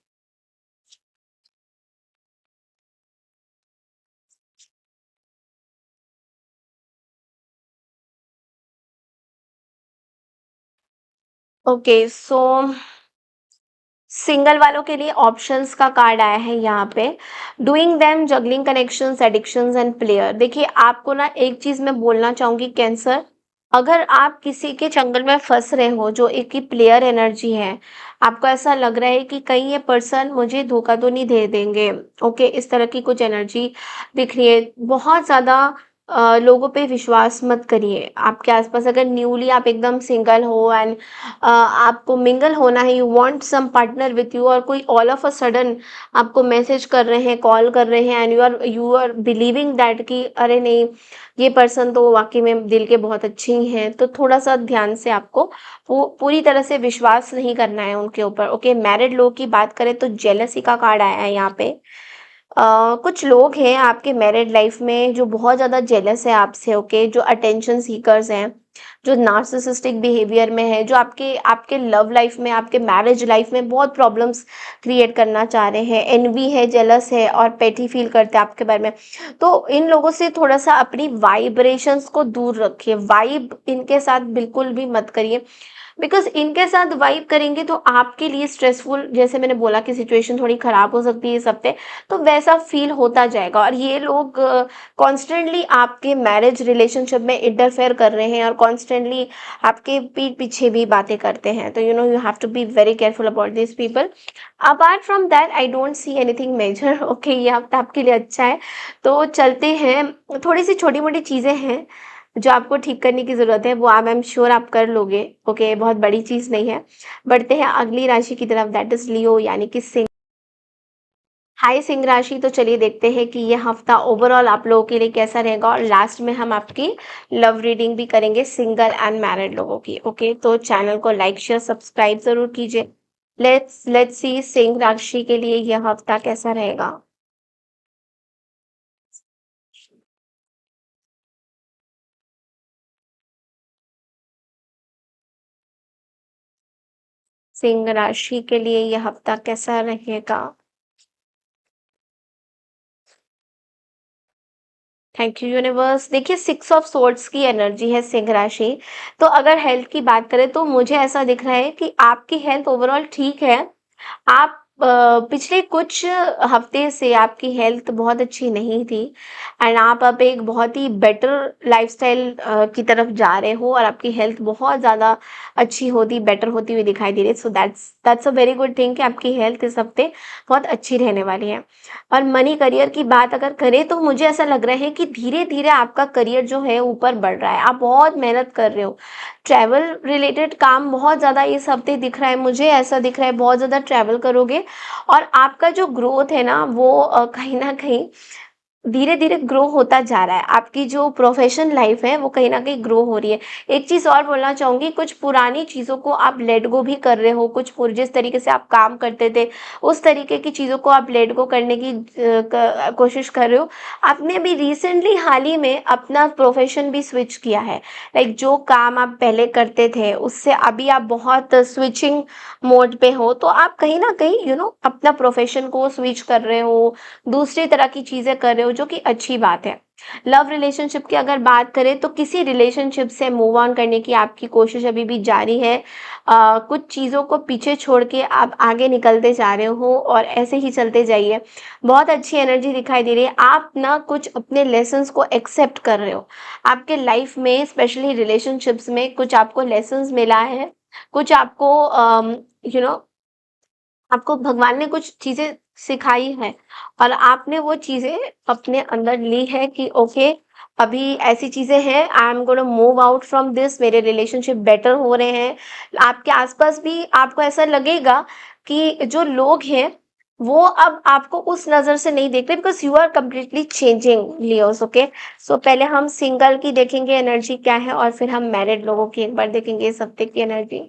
ओके, सो सिंगल वालों के लिए ऑप्शंस का कार्ड आया है यहाँ पे, doing them, juggling connections, addictions and player. देखिए, आपको ना एक चीज मैं बोलना चाहूंगी कैंसर, अगर आप किसी के चंगल में फंस रहे हो जो एक ही प्लेयर एनर्जी है, आपको ऐसा लग रहा है कि कहीं ये पर्सन मुझे धोखा तो नहीं दे देंगे। ओके, इस तरह की कुछ एनर्जी दिख रही है। बहुत ज्यादा लोगों पे विश्वास मत करिए। आपके आसपास अगर न्यूली आप एकदम सिंगल हो एंड आपको मिंगल होना है, you want some partner with you, और कोई ऑल ऑफ अ सडन आपको मैसेज कर रहे हैं, कॉल कर रहे हैं, and you are believing that कि अरे नहीं, ये पर्सन तो वाकई में दिल के बहुत अच्छे ही हैं, तो थोड़ा सा ध्यान से आपको वो पूरी तरह से विश्वास नहीं करना है उनके ऊपर। ओके, मैरिड लोग की बात करें तो जेलसी का कार्ड आया है यहाँ पे। कुछ लोग हैं आपके मैरिड लाइफ में जो बहुत ज़्यादा जेलस है आपसे। ओके, जो अटेंशन सीकर्स हैं, जो नार्सिसिस्टिक बिहेवियर में है, जो आपके आपके लव लाइफ में, आपके मैरिज लाइफ में बहुत प्रॉब्लम्स क्रिएट करना चाह रहे हैं, एनवी है, जेलस है और पेटी फील करते हैं आपके बारे में। तो इन लोगों से थोड़ा सा अपनी वाइब्रेशंस को दूर रखिए, वाइब इनके साथ बिल्कुल भी मत करिए, बिकॉज इनके साथ वाइब करेंगे तो आपके लिए स्ट्रेसफुल, जैसे मैंने बोला कि सिचुएशन थोड़ी खराब हो सकती है इस हफ्ते, तो वैसा फील होता जाएगा। और ये लोग कॉन्स्टेंटली आपके मैरिज रिलेशनशिप में इंटरफेयर कर रहे हैं और कॉन्स्टेंटली आपके पीठ पीछे भी बातें करते हैं, तो you have to be very careful about this people. Apart from that I don't see anything major. Okay, ये हफ्ता आपके लिए अच्छा है। तो चलते हैं, थोड़ी सी छोटी मोटी चीज़ें हैं जो आपको ठीक करने की ज़रूरत है, वो आई एम श्योर आप कर लोगे। ओके, बहुत बड़ी चीज़ नहीं है। बढ़ते हैं अगली राशि की तरफ, दैट इज लियो यानी कि सिंह। हाय सिंह राशि, तो चलिए देखते हैं कि ये हफ्ता ओवरऑल आप लोगों के लिए कैसा रहेगा, और लास्ट में हम आपकी लव रीडिंग भी करेंगे सिंगल एंड मैरिड लोगों की। ओके, तो चैनल को लाइक शेयर सब्सक्राइब जरूर कीजिए। लेट्स सी सिंह राशि के लिए यह हफ्ता कैसा रहेगा। सिंह राशि के लिए यह हफ्ता कैसा रहेगा। Thank you universe. देखिए, सिक्स ऑफ सोर्ड्स की एनर्जी है सिंह राशि। तो अगर हेल्थ की बात करें तो मुझे ऐसा दिख रहा है कि आपकी हेल्थ ओवरऑल ठीक है। आप पिछले कुछ हफ्ते से आपकी हेल्थ बहुत अच्छी नहीं थी, एंड आप अब एक बहुत ही बेटर लाइफस्टाइल की तरफ जा रहे हो, और आपकी हेल्थ बहुत ज़्यादा अच्छी होती, बेटर होती हुई दिखाई दे रही है। So that's a very good thing कि आपकी हेल्थ इस हफ्ते बहुत अच्छी रहने वाली है। और मनी करियर की बात अगर करें तो मुझे ऐसा लग रहा है कि धीरे धीरे आपका करियर जो है ऊपर बढ़ रहा है, आप बहुत मेहनत कर रहे हो। ट्रैवल रिलेटेड काम बहुत ज़्यादा इस हफ्ते दिख रहा है, मुझे ऐसा दिख रहा है बहुत ज़्यादा ट्रैवल करोगे, और आपका जो ग्रोथ है ना वो कहीं ना कहीं धीरे धीरे ग्रो होता जा रहा है। आपकी जो प्रोफेशन लाइफ है वो कहीं ना कहीं ग्रो हो रही है। एक चीज और बोलना चाहूंगी, कुछ पुरानी चीजों को आप लेट गो भी कर रहे हो, जिस तरीके से आप काम करते थे उस तरीके की चीजों को आप लेट गो करने की कोशिश कर रहे हो। आपने भी रिसेंटली हाल ही में अपना प्रोफेशन भी स्विच किया है, लाइक जो काम आप पहले करते थे उससे अभी आप बहुत स्विचिंग मोड पे हो, तो आप कहीं ना कहीं अपना प्रोफेशन को स्विच कर रहे हो, दूसरी तरह की चीजें कर रहे हो जो कि अच्छी बात है। लव रिलेशनशिप की अगर बात करें तो किसी रिलेशनशिप से मूव ऑन करने की आपकी कोशिश अभी भी जारी है। कुछ चीज़ों को पीछे छोड़ के आप आगे निकलते जा रहे हो और ऐसे ही चलते जाइए। बहुत अच्छी एनर्जी दिखाई दे रही है। आप ना कुछ अपने लेसन्स को एक्सेप्ट कर रहे हो। आपके लाइफ में स्पेशली रिलेशनशिप्स में कुछ आपको लेसन्स मिला है, कुछ आपको यू नो आपको भगवान ने कुछ चीज़ें सिखाई हैं और आपने वो चीज़ें अपने अंदर ली है कि ओके, अभी ऐसी चीज़ें हैं, I am gonna move out from this, मेरे रिलेशनशिप बेटर हो रहे हैं। आपके आस-पास भी आपको ऐसा लगेगा कि जो लोग हैं, वो अब आपको उस नज़र से नहीं देख रहे because you are completely changing Leos, okay. So पहले हम सिंगल की देखेंगे एनर्जी क्या है और फिर हम मैरिड लोगों की एक बार देखेंगे इस हफ्ते की energy.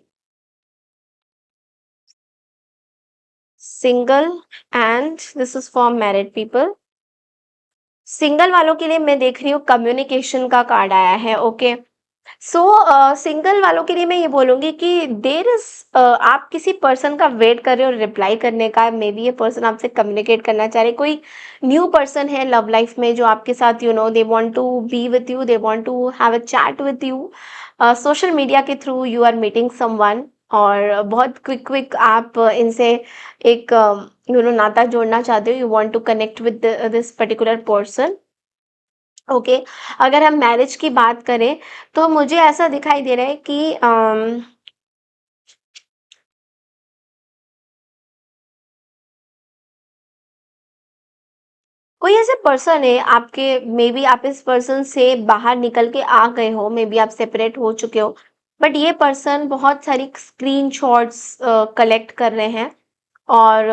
Single and this is for married people. Single वालों के लिए मैं देख रही हूँ कम्युनिकेशन का कार्ड आया है, ओके। सो सिंगल वालों के लिए मैं ये बोलूंगी कि देर इज आप किसी पर्सन का वेट कर रहे हो रिप्लाई करने का। मे बी ये पर्सन आपसे कम्युनिकेट करना चाह रहे, कोई न्यू पर्सन है लव लाइफ में जो आपके साथ they want to be with you, they want to have a chat with you. Social media के through you are meeting someone और बहुत क्विक क्विक आप इनसे एक नाता जोड़ना चाहते हो। You want to connect with this particular person, okay. अगर हम मैरिज की बात करें तो मुझे ऐसा दिखाई दे रहा है कि कोई ऐसे पर्सन है आपके, मे बी आप इस पर्सन से बाहर निकल के आ गए हो, मे बी आप सेपरेट हो चुके हो, बट ये पर्सन बहुत सारी स्क्रीनशॉट्स कलेक्ट कर रहे हैं और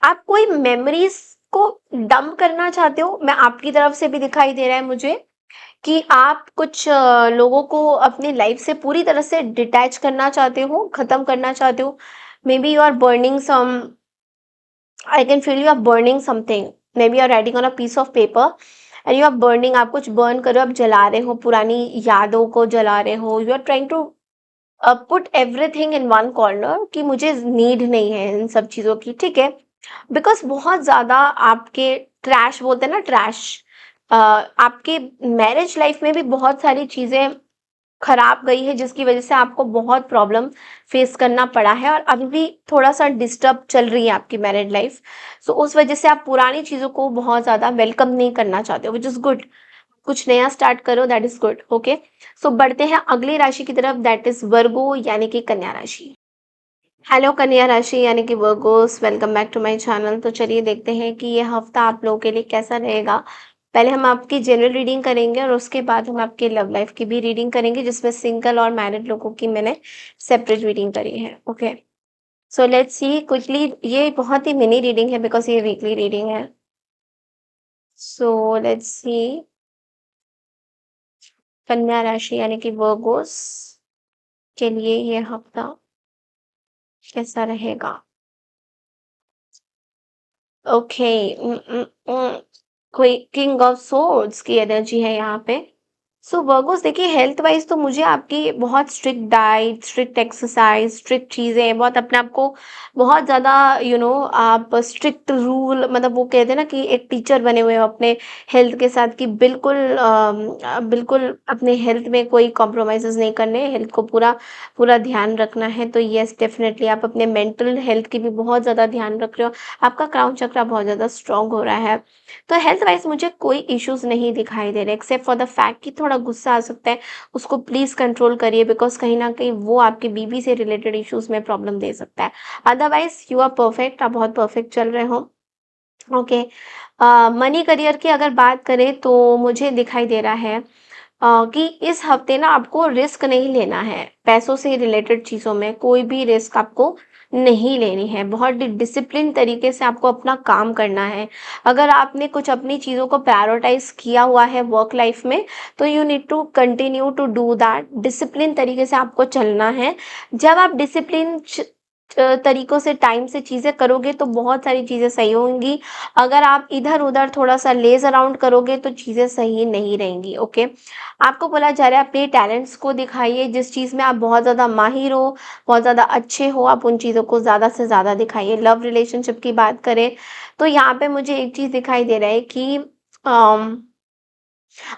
आप कोई मेमोरीज को डंप करना चाहते हो। मैं आपकी तरफ से भी दिखाई दे रहा है मुझे कि आप कुछ लोगों को अपनी लाइफ से पूरी तरह से डिटैच करना चाहते हो, खत्म करना चाहते हो। Maybe you are burning some, I can feel you are burning something. Maybe you are writing on a piece of paper and you are burning, आप कुछ बर्न कर रहे हो, आप जला रहे हो, पुरानी यादों को जला रहे हो। You are trying to put everything in one corner कि मुझे नीड नहीं है इन सब चीज़ों की, ठीक है। बिकॉज बहुत ज़्यादा आपके ट्रैश बोलते हैं ना, ट्रैश, आपके मैरिज लाइफ में भी बहुत सारी चीज़ें खराब गई है जिसकी वजह से आपको बहुत प्रॉब्लम फेस करना पड़ा है और अभी भी थोड़ा सा डिस्टर्ब चल रही है आपकी मैरिड लाइफ। सो उस वजह से आप पुरानी चीज़ों को बहुत ज़्यादा वेलकम नहीं करना चाहते हो, विच इज़ गुड। कुछ नया स्टार्ट करो, दैट इज गुड, ओके। सो बढ़ते हैं अगली राशि की तरफ, दैट इज वर्गो यानी कि कन्या राशि। हेलो कन्या राशि यानी कि Virgos, welcome back to my channel. तो चलिए देखते हैं कि ये हफ्ता आप लोगों के लिए कैसा रहेगा। पहले हम आपकी जनरल रीडिंग करेंगे और उसके बाद हम आपके लव लाइफ की भी रीडिंग करेंगे जिसमें सिंगल और मैरिड लोगों की मैंने सेपरेट रीडिंग करी है, okay. So let's see quickly, ये बहुत ही मिनी रीडिंग है बिकॉज ये वीकली रीडिंग है। सो लेट्स सी कन्या राशि यानी कि वर्गोस के लिए ये हफ्ता कैसा रहेगा। ओके, कोई किंग ऑफ सोर्ड्स की एनर्जी है यहाँ पे। सो वर्गोस देखिए, हेल्थ वाइज तो मुझे आपकी बहुत strict diet, strict exercise, strict चीज़ें, बहुत अपने आप को बहुत ज़्यादा आप स्ट्रिक्ट रूल, मतलब वो कहते हैं ना कि एक टीचर बने हुए हो अपने हेल्थ के साथ कि बिल्कुल बिल्कुल अपने हेल्थ में कोई कॉम्प्रोमाइज़ेज़ नहीं करने, हेल्थ को पूरा पूरा ध्यान रखना है। तो येस, डेफिनेटली आप अपने मेंटल हेल्थ की भी बहुत ज़्यादा ध्यान रख रहे हो। आपका क्राउन चक्रा बहुत ज़्यादा स्ट्रॉन्ग हो रहा है। तो हेल्थ वाइज मुझे कोई इश्यूज नहीं दिखाई दे रहे एक्सेप्ट फॉर द फैक्ट कि थोड़ा गुस्सा आ सकता है, उसको प्लीज कंट्रोल करिए बिकॉज कहीं ना कहीं वो आपके बीबी से रिलेटेड इश्यूज में प्रॉब्लम दे सकता है। अदरवाइज यू आर परफेक्ट, आप बहुत परफेक्ट चल रहे हो, ओके। मनी करियर की अगर बात करें तो मुझे दिखाई दे रहा है कि इस हफ्ते ना आपको रिस्क नहीं लेना है। पैसों से रिलेटेड चीज़ों में कोई भी रिस्क आपको नहीं लेनी है। बहुत डिसिप्लिन तरीके से आपको अपना काम करना है। अगर आपने कुछ अपनी चीज़ों को प्रायोरिटाइज किया हुआ है वर्क लाइफ में, तो you need to continue to do that. Discipline तरीके से आपको चलना है। जब आप डिसिप्लिन तरीकों से टाइम से चीज़ें करोगे तो बहुत सारी चीज़ें सही होंगी। अगर आप इधर उधर थोड़ा सा लेज अराउंड करोगे तो चीज़ें सही नहीं रहेंगी, ओके। आपको बोला जा रहा है अपने टैलेंट्स को दिखाइए, जिस चीज़ में आप बहुत ज़्यादा माहिर हो, बहुत ज़्यादा अच्छे हो, आप उन चीज़ों को ज़्यादा से ज़्यादा दिखाइए। लव रिलेशनशिप की बात करें तो यहाँ पे मुझे एक चीज़ दिखाई दे रहा है कि अम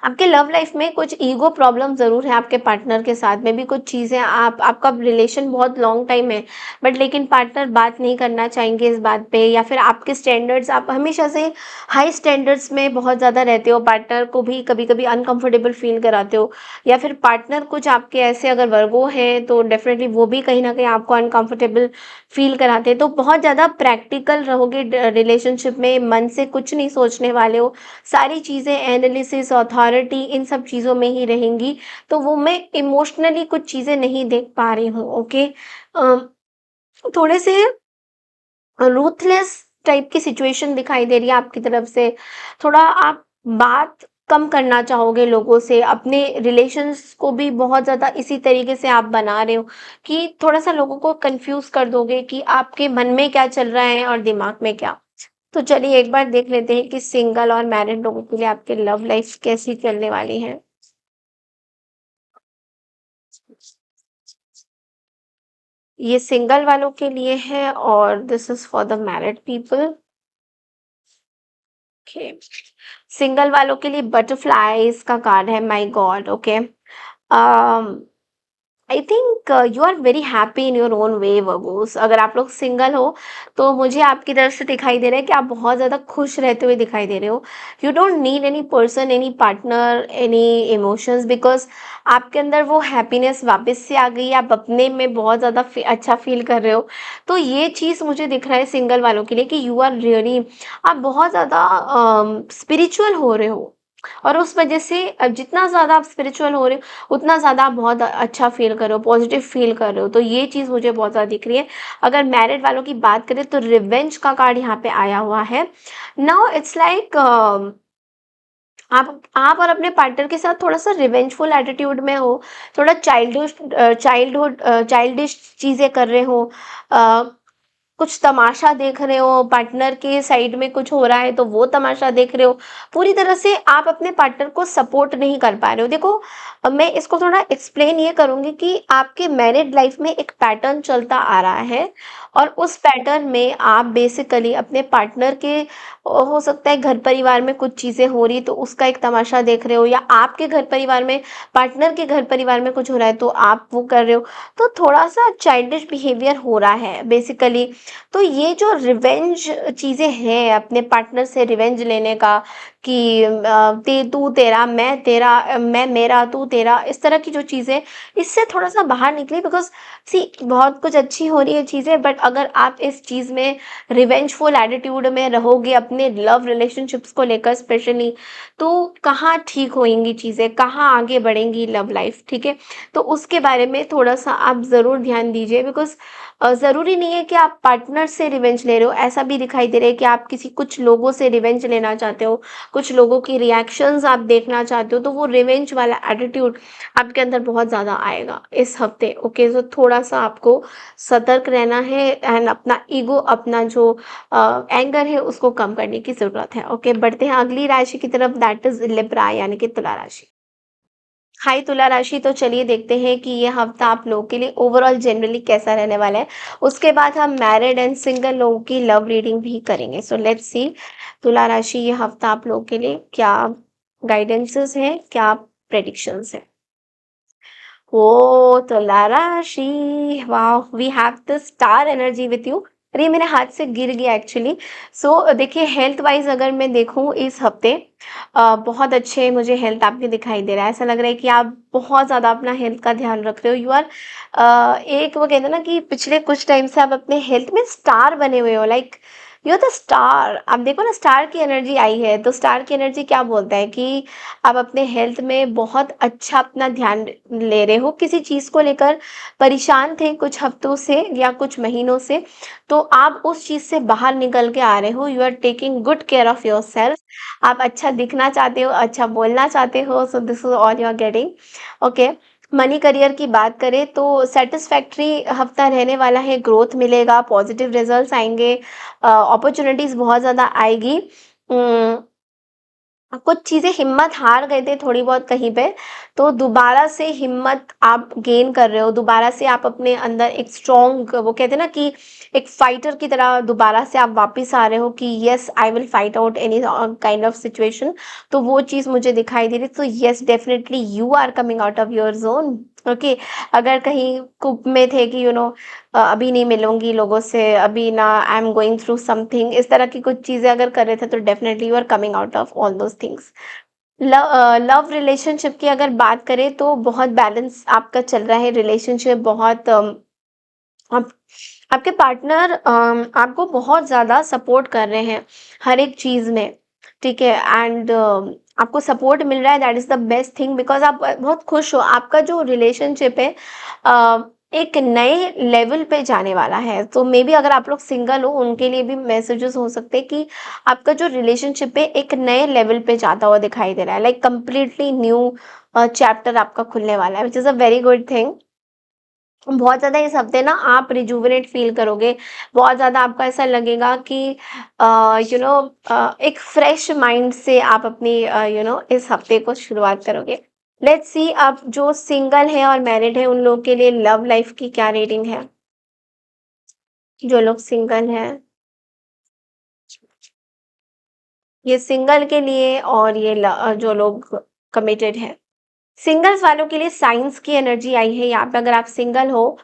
आपके लव लाइफ में कुछ ईगो प्रॉब्लम ज़रूर है आपके पार्टनर के साथ में भी कुछ चीज़ें आप आपका रिलेशन बहुत लॉन्ग टाइम है, बट लेकिन पार्टनर बात नहीं करना चाहेंगे इस बात पे, या फिर आपके स्टैंडर्ड्स आप हमेशा से हाई स्टैंडर्ड्स में बहुत ज़्यादा रहते हो, पार्टनर को भी कभी-कभी अनकंफर्टेबल फ़ील कराते हो, या फिर पार्टनर कुछ आपके ऐसे अगर वर्गो हैं तो डेफ़िनेटली वो भी कहीं न कहीं आपको अनकंफर्टेबल फ़ील कराते हैं। तो बहुत ज़्यादा प्रैक्टिकल रहोगे रिलेशनशिप में, मन से कुछ नहीं सोचने वाले हो, सारी चीज़ें एनालिसिस, अथॉरिटी इन सब चीज़ों में ही रहेंगी, तो वो मैं इमोशनली कुछ चीज़ें नहीं देख पा रही हूँ, ओके? थोड़े से रूथलेस टाइप की सिचुएशन दिखाई दे रही है आपकी तरफ से, थोड़ा आप बात कम करना चाहोगे लोगों से, अपने रिलेशंस को भी बहुत ज़्यादा इसी तरीके से आप बना रहे हो कि थोड़ा-सा लोगों को कन्फ्यूज़ कर दोगे कि आपके मन में क्या चल रहा है और दिमाग में क्या। तो चलिए एक बार देख लेते हैं कि सिंगल और मैरिड लोगों के लिए आपकी लव लाइफ कैसी चलने वाली है। ये सिंगल वालों के लिए है और this is for the married people. Okay, single वालों के लिए बटरफ्लाईज का कार्ड है, my God. Okay, I think you are very happy in your own way Virgos. अगर आप लोग सिंगल हो तो मुझे आपकी तरफ से दिखाई दे रहा है कि आप बहुत ज़्यादा खुश रहते हुए दिखाई दे रहे हो। You don't need any person, any partner, any emotions, because आपके अंदर वो हैप्पीनेस वापस से आ गई है, आप अपने में बहुत ज़्यादा अच्छा फील कर रहे हो। तो ये चीज़ मुझे दिख रहा है सिंगल वालों के लिए कि यू आर रियली, आप बहुत ज़्यादा स्पिरिचुअल हो रहे हो, और उस वजह से जितना ज़्यादा आप स्पिरिचुअल हो रहे हो उतना ज़्यादा आप बहुत अच्छा फ़ील कर रहे हो, पॉज़िटिव फ़ील कर रहे हो, तो ये चीज़ मुझे बहुत ज़्यादा दिख रही है। अगर मैरिड वालों की बात करें तो रिवेंज का कार्ड यहाँ पे आया हुआ है। नाउ इट्स लाइक आप और अपने पार्टनर के साथ थोड़ा-सा रिवेंजफुल एटीट्यूड में हो, थोड़ा चाइल्डिश चीज़ें कर रहे हो, अ, कुछ तमाशा देख रहे हो, पार्टनर के साइड में कुछ हो रहा है तो वो तमाशा देख रहे हो। पूरी तरह से आप अपने पार्टनर को सपोर्ट नहीं कर पा रहे हो। देखो, मैं इसको थोड़ा एक्सप्लेन ये करूँगी कि आपके मैरिड लाइफ में एक पैटर्न चलता आ रहा है, और उस पैटर्न में आप बेसिकली अपने पार्टनर के हो सकता है घर परिवार में कुछ चीज़ें हो रही तो उसका एक तमाशा देख रहे हो, या आपके घर परिवार में, पार्टनर के घर परिवार में कुछ हो रहा है तो आप वो कर रहे हो। तो थोड़ा-सा चाइल्डिश बिहेवियर हो रहा है बेसिकली। तो ये जो रिवेंज चीज़ें हैं अपने पार्टनर से रिवेंज लेने का कि ते तू तेरा, मैं तेरा, मैं मेरा, तू तेरा, इस तरह की जो चीज़ें, इससे थोड़ा-सा बाहर निकलिए, बिकॉज़ सी बहुत कुछ अच्छी हो रही है चीज़ें, बट अगर आप इस चीज़ में रिवेंजफुल एटीट्यूड में रहोगे अपने लव रिलेशनशिप्स को लेकर स्पेशली, तो कहाँ ठीक होएँगी चीज़ें, कहाँ आगे बढ़ेंगी लव लाइफ, ठीक है? तो उसके बारे में थोड़ा-सा आप ज़रूर ध्यान दीजिए, बिकॉज़ ज़रूरी नहीं है कि आप पार्टनर से रिवेंज ले रहे हो, ऐसा भी दिखाई दे रहा है कि आप किसी कुछ लोगों से रिवेंज लेना चाहते हो, कुछ लोगों की रिएक्शंस आप देखना चाहते हो, तो वो रिवेंज वाला एटीट्यूड आपके अंदर बहुत ज़्यादा आएगा इस हफ्ते। ओके, तो थोड़ा-सा आपको सतर्क रहना है एंड अपना ईगो, अपना जो एंगर है उसको कम करने की ज़रूरत है। ओके, बढ़ते हैं अगली राशि की तरफ, दैट इज़ लिब्रा यानी कि तुला राशि। हाई तुला राशि, तो चलिए देखते हैं कि ये हफ्ता आप लोगों के लिए ओवरऑल जनरली कैसा रहने वाला है। उसके बाद हम मैरिड एंड सिंगल लोगों की लव रीडिंग भी करेंगे। सो लेट्स सी, तुला राशि ये हफ्ता आप लोगों के लिए क्या गाइडेंसेस हैं, क्या प्रेडिक्शंस हैं? ओह! तुला राशि, wow! We have the star energy with you. अरे! ये मेरे हाथ से गिर गया एक्चुअली। सो देखिए, हेल्थ वाइज़ अगर मैं देखूँ इस हफ्ते बहुत अच्छे मुझे हेल्थ आपके दिखाई दे रहा है। ऐसा लग रहा है कि आप बहुत ज़्यादा अपना हेल्थ का ध्यान रख रहे हो। यू आर एक वो कहते हैं ना कि पिछले कुछ टाइम से आप अपने हेल्थ में स्टार बने हुए हो, like you are the star. आप देखो ना, स्टार की एनर्जी आई है, तो स्टार की एनर्जी क्या बोलता है कि आप अपने हेल्थ में बहुत अच्छा अपना ध्यान ले रहे हो। किसी चीज़ को लेकर परेशान थे कुछ हफ्तों से या कुछ महीनों से, तो आप उस चीज़ से बाहर निकल के आ रहे हो। You are taking good care of yourself. आप अच्छा दिखना चाहते हो, अच्छा बोलना चाहते हो, so this is all you are getting. Okay, money career की बात करें तो सैटिस्फैक्टरी हफ्ता रहने वाला है, ग्रोथ मिलेगा, पॉजिटिव रिजल्ट्स आएँगे, अपॉर्च्युनिटीज़ बहुत ज़्यादा आएगी। कुछ चीज़ें हिम्मत हार गए थे थोड़ी बहुत कहीं पे, तो दोबारा से हिम्मत आप गेन कर रहे हो, दोबारा से आप अपने अंदर एक स्ट्रॉन्ग, वो कहते हैं ना कि एक फाइटर की तरह दोबारा से आप वापस आ रहे हो कि yes I will fight out any kind of situation. तो वो चीज़ मुझे दिखाई दे रही, तो yes definitely you are coming out of your zone. Okay, अगर कहीं कुप में थे कि अभी नहीं मिलूंगी लोगों से, अभी ना I am going through something, इस तरह की कुछ चीजें अगर कर रहे थे, तो definitely you are coming out of all those things. Love relationship की अगर बात करें तो बहुत बैलेंस आपका चल रहा है रिलेशनशिप, बहुत आप, आपके पार्टनर आपको बहुत ज्यादा सपोर्ट कर रहे हैं हर एक चीज में, ठीक है। एंड आपको सपोर्ट मिल रहा है, that is the best thing, because आप बहुत खुश हो, आपका जो रिलेशनशिप है अ, एक नए लेवल पे जाने वाला है। तो मे बी अगर आप लोग सिंगल हो, उनके लिए भी मैसेजेस हो सकते हैं कि आपका जो रिलेशनशिप है एक नए लेवल पे जाता हुआ दिखाई दे रहा है, लाइक कंप्लीटली न्यू चैप्टर आपका खुलने वाला है, which is a very good thing. बहुत ज़्यादा इस हफ्ते ना आप रिजुविनेट फील करोगे, बहुत ज़्यादा आपको ऐसा लगेगा कि एक फ्रेश माइंड से आप अपनी इस हफ्ते को शुरुआत करोगे। लेट्स सी अब जो सिंगल है और मैरिड है उन लोगों के लिए लव लाइफ की क्या रेटिंग है। जो लोग सिंगल हैं, ये सिंगल के लिए, और ये जो लोग कमिटेड है। सिंगल्स वालों के लिए साइंस की एनर्जी आई है यहाँ पे, अगर आप सिंगल हो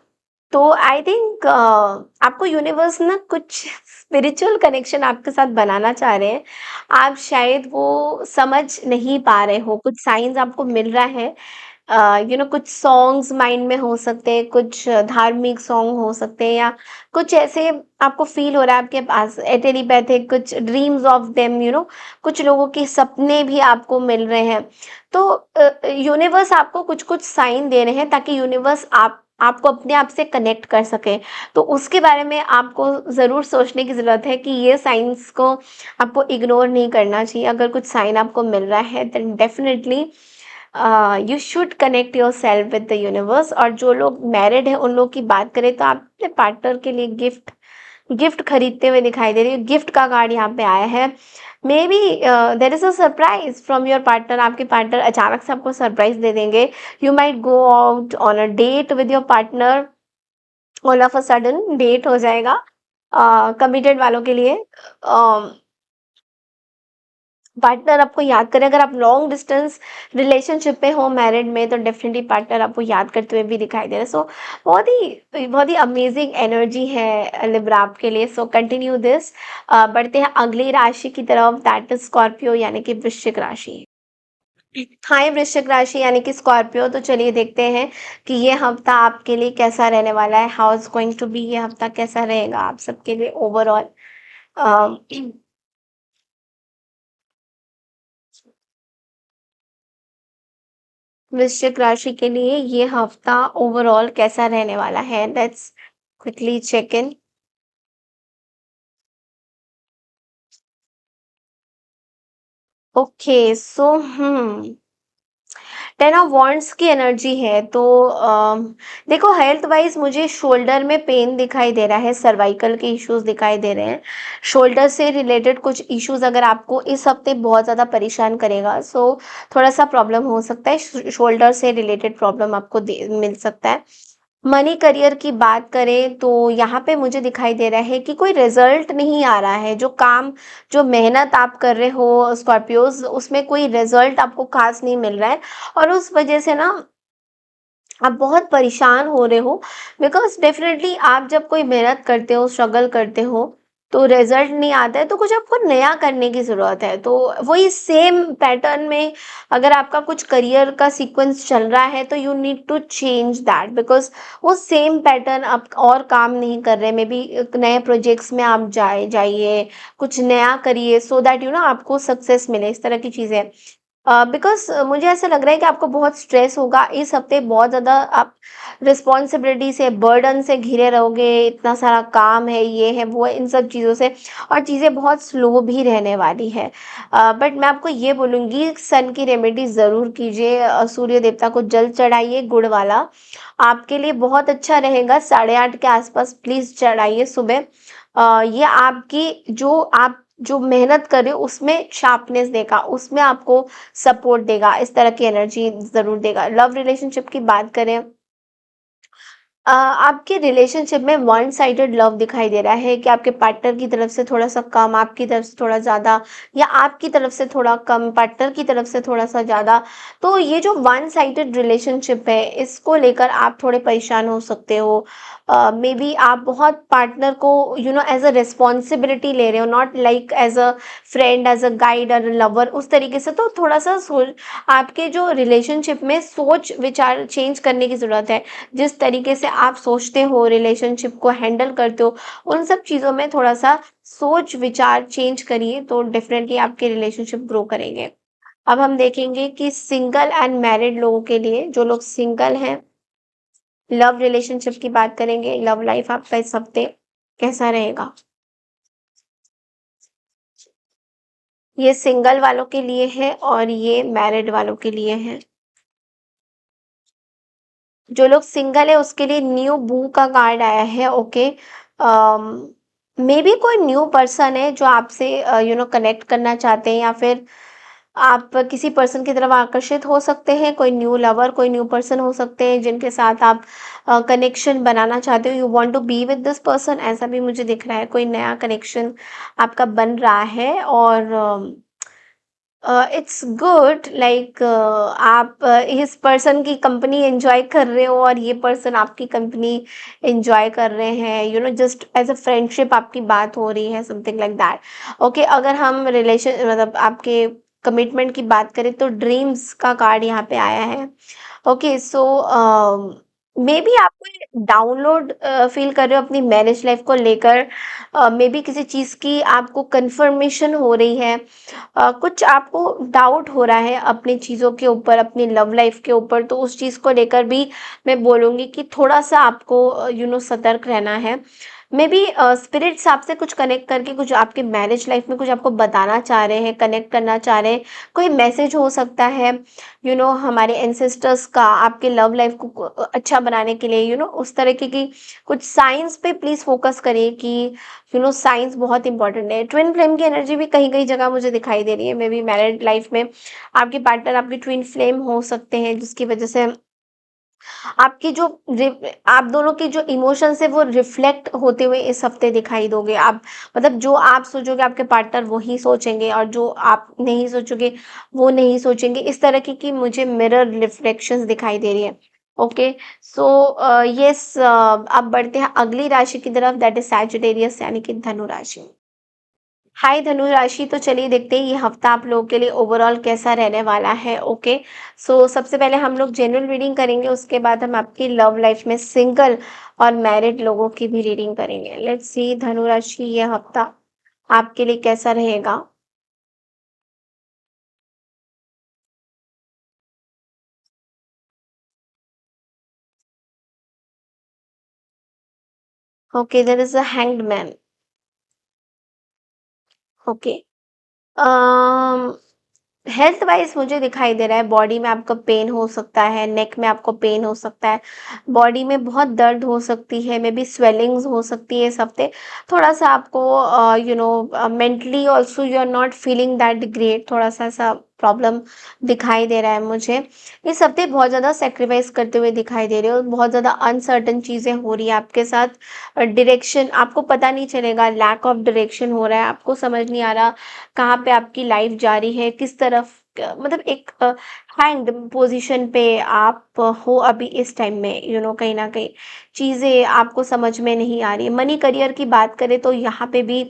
तो आई थिंक आपको यूनिवर्स ना कुछ स्पिरिचुअल कनेक्शन आपके साथ बनाना चाह रहे हैं। आप शायद वो समझ नहीं पा रहे हो, कुछ साइंस आपको मिल रहा है। कुछ सॉन्ग्स माइंड में हो सकते हैं, कुछ धार्मिक सॉन्ग हो सकते हैं, या कुछ ऐसे आपको फील हो रहा है आपके पास टेलीपैथिक कुछ ड्रीम्स ऑफ देम, कुछ लोगों के सपने भी आपको मिल रहे हैं। तो यूनिवर्स आपको कुछ कुछ साइन दे रहे हैं ताकि यूनिवर्स आपको अपने आप से कनेक्ट कर सके। तो उसके बारे में आपको ज़रूर सोचने की ज़रूरत है कि ये साइंस को आपको इग्नोर नहीं करना चाहिए। अगर कुछ साइन आपको मिल रहा है then definitely you should connect yourself with the universe. और जो लोग मैरिड हैं उन लोग की बात करें तो आप अपने पार्टनर के लिए गिफ्ट गिफ्ट खरीदते हुए दिखाई दे रही है, गिफ्ट का कार्ड यहाँ पे आया है। Maybe there is a surprise from your partner, आपके पार्टनर अचानक से आपको सरप्राइज दे देंगे। You might go out on a date with your partner, all of a sudden date हो जाएगा कमिटेड वालों के लिए। पार्टनर आपको याद करे, अगर आप लॉन्ग डिस्टेंस रिलेशनशिप में हो मैरिड में, तो डेफिनेटली पार्टनर आपको याद करते हुए भी दिखाई दे रहा है। सो बहुत ही अमेजिंग एनर्जी है लिब्रा आपके लिए। So continue this. बढ़ते हैं अगली राशि की तरफ, दैट इज स्कॉर्पियो यानी कि वृश्चिक राशि। हाय वृश्चिक राशि यानी कि स्कॉर्पियो, तो चलिए देखते हैं कि ये हफ्ता आपके लिए कैसा रहने वाला है, how is going to be, ये हफ्ता कैसा रहेगा आप सबके लिए ओवरऑल। वृश्चिक राशि के लिए ये हफ्ता ओवरऑल कैसा रहने वाला है, let's quickly check in. Okay so ten of wands की एनर्जी है, तो देखो हेल्थ वाइज मुझे शोल्डर में पेन दिखाई दे रहा है, सर्वाइकल के इश्यूज दिखाई दे रहे हैं। शोल्डर से रिलेटेड कुछ इश्यूज अगर आपको इस हफ्ते बहुत ज़्यादा परेशान करेगा, सो थोड़ा सा प्रॉब्लम हो सकता है, शोल्डर से रिलेटेड प्रॉब्लम आपको मिल सकता है। मनी करियर की बात करें तो यहाँ पे मुझे दिखाई दे रहा है कि कोई रिजल्ट नहीं आ रहा है, जो काम जो मेहनत आप कर रहे हो स्कॉर्पियोज, उसमें कोई रिजल्ट आपको खास नहीं मिल रहा है। और उस वजह से ना आप बहुत परेशान हो रहे हो, बिकॉज डेफिनेटली आप जब कोई मेहनत करते हो, स्ट्रगल करते हो, तो रिजल्ट नहीं आता है, तो कुछ आपको नया करने की ज़रूरत है। तो वही सेम पैटर्न में अगर आपका कुछ करियर का सीक्वेंस चल रहा है, तो you need to change that, because वो सेम पैटर्न आप और काम नहीं कर रहे। मे बी नए प्रोजेक्ट्स में आप जाइए, कुछ नया करिए, सो दैट आपको सक्सेस मिले, इस तरह की चीज़ें। बिकॉज मुझे ऐसा लग रहा है कि आपको बहुत स्ट्रेस होगा इस हफ्ते, बहुत ज़्यादा आप रिस्पॉन्सिबिलिटी से, बर्डन से घिरे रहोगे, इतना सारा काम है, ये है वो है, इन सब चीज़ों से, और चीज़ें बहुत स्लो भी रहने वाली है। बट मैं आपको ये बोलूँगी सन की रेमेडी ज़रूर कीजिए, सूर्य देवता को जल चढ़ाइए गुड़ वाला, आपके लिए बहुत अच्छा रहेगा। 8:30 के आसपास प्लीज़ चढ़ाइए सुबह। ये आपकी जो आप जो मेहनत कर रहे हो उसमें शार्पनेस देगा, उसमें आपको सपोर्ट देगा, इस तरह की एनर्जी ज़रूर देगा। लव रिलेशनशिप की बात करें, आपके रिलेशनशिप में वन साइडेड लव दिखाई दे रहा है कि आपके पार्टनर की तरफ से थोड़ा-सा कम, आपकी तरफ से थोड़ा ज़्यादा, या आपकी तरफ से थोड़ा कम, पार्टनर की तरफ से थोड़ा-सा ज़्यादा। तो ये जो वन साइडेड रिलेशनशिप है, इसको लेकर आप थोड़े परेशान हो सकते हो। मेबी आप बहुत पार्टनर को एज़ अ रिस्पॉन्सिबिलिटी ले रहे हो, not like as a friend, as a guide और लवर, उस तरीके से। तो थोड़ा-सा आपके जो रिलेशनशिप में सोच विचार चेंज करने की ज़रूरत है। जिस तरीके से आप सोचते हो, रिलेशनशिप को हैंडल करते हो, उन सब चीज़ों में थोड़ा-सा सोच विचार चेंज करिए, तो डेफ़िनेटली आपके रिलेशनशिप ग्रो करेंगे। अब हम देखेंगे कि सिंगल एंड मैरिड लोगों के लिए, जो लोग सिंगल हैं, लव रिलेशनशिप की बात करेंगे, लव लाइफ आपका इस हफ्ते कैसा रहेगा? ये सिंगल वालों के लिए है और ये मैरिड वालों के लिए है। जो लोग सिंगल है उसके लिए न्यू बू का कार्ड आया है। ओके, मे बी कोई न्यू पर्सन है जो आपसे कनेक्ट करना चाहते हैं, या फिर आप किसी पर्सन की तरफ आकर्षित हो सकते हैं। कोई न्यू लवर, कोई न्यू पर्सन हो सकते हैं जिनके साथ आप कनेक्शन बनाना चाहते हो, you want to be with this person, ऐसा भी मुझे दिख रहा है। कोई नया कनेक्शन आपका बन रहा है, और इट्स गुड, लाइक आप इस पर्सन की कंपनी एंजॉय कर रहे हो और ये पर्सन आपकी कंपनी एंजॉय कर रहे हैं, जस्ट एज अ फ्रेंडशिप आपकी बात हो रही है, समथिंग लाइक दैट। ओके, अगर हम रिलेशन मतलब आपके कमिटमेंट की बात करें, तो ड्रीम्स का कार्ड यहाँ पे आया है। ओके, सो मे बी आप कोई डाउनलोड फील कर रहे हो अपनी मैरिज लाइफ को लेकर। मे बी किसी चीज़ की आपको कंफर्मेशन हो रही है, कुछ आपको डाउट हो रहा है अपनी चीज़ों के ऊपर, अपनी लव लाइफ के ऊपर, तो उस चीज़ को लेकर भी मैं बोलूँगी कि थोड़ा-सा आपको सतर्क रहना है। मे बी स्पिरिट्स आपसे कुछ कनेक्ट करके कुछ आपके मैरिज लाइफ में कुछ आपको बताना चाह रहे हैं, कनेक्ट करना चाह रहे हैं। कोई मैसेज हो सकता है, हमारे एंसेस्टर्स का आपके लव लाइफ को अच्छा बनाने के लिए, उस तरीके की कुछ साइंस पे प्लीज़ फ़ोकस करिए कि साइंस बहुत इंपॉर्टेंट है। ट्विन फ्लेम की एनर्जी भी कहीं-कहीं जगह मुझे दिखाई दे रही है। मे बी मैरिड लाइफ में आपके पार्टनर आपके ट्विन फ्लेम हो सकते हैं, जिसकी वजह से आपकी जो आप दोनों के जो इमोशंस है वो रिफ्लेक्ट होते हुए इस हफ्ते दिखाई दोगे। आप मतलब जो आप सोचोगे आपके पार्टनर वही सोचेंगे, और जो आप नहीं सोचोगे वो नहीं सोचेंगे। इस तरह की मुझे मिरर रिफ्लेक्शंस दिखाई दे रही है। ओके, सो यस, अब बढ़ते हैं अगली राशि की तरफ, दैट इज सैजिटेरियस, यानी कि धनु राशि। हाय धनु राशि, तो चलिए देखते हैं ये हफ्ता आप लोगों के लिए ओवरऑल कैसा रहने वाला है। ओके, सो सबसे पहले हम लोग जनरल रीडिंग करेंगे, उसके बाद हम आपकी लव लाइफ में सिंगल और मैरिड लोगों की भी रीडिंग करेंगे। लेट्स सी धनु राशि, ये हफ्ता आपके लिए कैसा रहेगा। Okay, there is a hanged man. Okay, health wise मुझे दिखाई दे रहा है बॉडी में आपका पेन हो सकता है, नेक में आपको पेन हो सकता है, बॉडी में बहुत दर्द हो सकती है, मे बी स्वेलिंग्स हो सकती है इस हफ्ते। थोड़ा सा आपको mentally also you are not feeling that great, थोड़ा सा ऐसा प्रॉब्लम दिखाई दे रहा है मुझे। इस हफ्ते बहुत ज़्यादा सेक्रीफाइस करते हुए दिखाई दे रहे हो, बहुत ज़्यादा अनसर्टन चीज़ें हो रही है आपके साथ। डायरेक्शन आपको पता नहीं चलेगा, लैक ऑफ डायरेक्शन हो रहा है, आपको समझ नहीं आ रहा कहाँ पे आपकी लाइफ जा रही है, किस तरफ मतलब एक हैंग्ड पोजीशन पे आप हो अभी इस टाइम में। कहीं ना कहीं चीज़ें आपको समझ में नहीं आ रही है। मनी करियर की बात करें तो यहाँ पे भी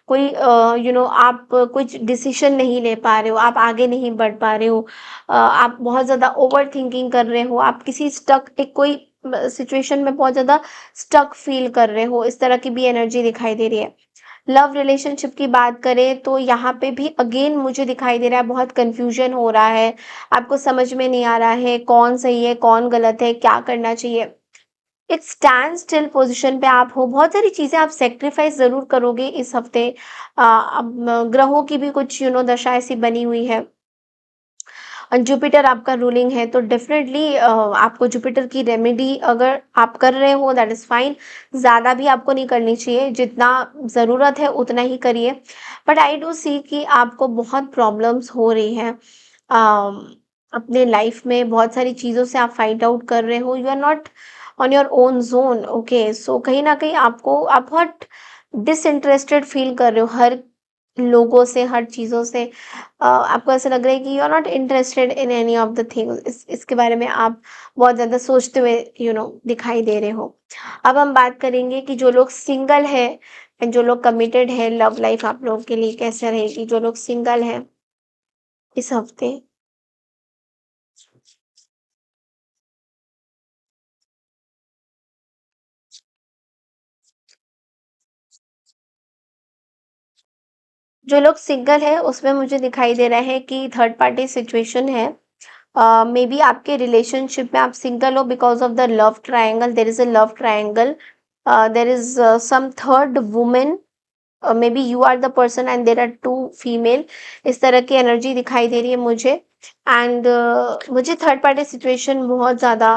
कोई आप कुछ डिसीजन नहीं ले पा रहे हो, आप आगे नहीं बढ़ पा रहे हो, आप बहुत ज़्यादा ओवर थिंकिंग कर रहे हो, आप किसी स्टक एक कोई सिचुएशन में बहुत ज़्यादा स्टक फील कर रहे हो, इस तरह की भी एनर्जी दिखाई दे रही है। लव रिलेशनशिप की बात करें तो यहाँ पे भी अगेन मुझे दिखाई दे रहा है बहुत कंफ्यूजन हो रहा है, आपको समझ में नहीं आ रहा है कौन सही है कौन गलत है, क्या करना चाहिए। एक स्टैंड स्टिल पोजीशन पे आप हो, बहुत सारी चीजें आप सेक्रीफाइस जरूर करोगे इस हफ्ते। अब ग्रहों की भी कुछ दशा ऐसी बनी हुई है, जुपिटर आपका रूलिंग है तो डेफिनेटली आपको जुपिटर की रेमेडी अगर आप कर रहे हो दैट इज फाइन। ज़्यादा भी आपको नहीं करनी चाहिए, जितना ज़रूरत है उतना ही करिए। बट आई डू सी कि आपको बहुत प्रॉब्लम्स हो रही हैं अपने लाइफ में, बहुत सारी चीज़ों से आप फाइंड आउट कर रहे हो, you are not on your own zone. Okay, so कहीं ना कहीं आप बहुत डिसइंटरेस्टेड फील कर रहे हो हर लोगों से, हर चीज़ों से। आपको ऐसा लग रहा है कि you are not interested in any of the things, इसके बारे में आप बहुत ज़्यादा सोचते हुए दिखाई दे रहे हो। अब हम बात करेंगे कि जो लोग सिंगल है एंड जो लोग कमिटेड है, लव लाइफ आप लोगों के लिए कैसे रहेगी। जो लोग सिंगल है इस हफ्ते, जो लोग सिंगल है उसमें मुझे दिखाई दे रहा है कि थर्ड पार्टी सिचुएशन है। मे बी आपके रिलेशनशिप में आप सिंगल हो because of the love triangle, there is a love triangle, there is some third women, maybe you are the person and there are two female. इस तरह की energy दिखाई दे रही है मुझे। एंड मुझे थर्ड पार्टी सिचुएशन बहुत ज़्यादा,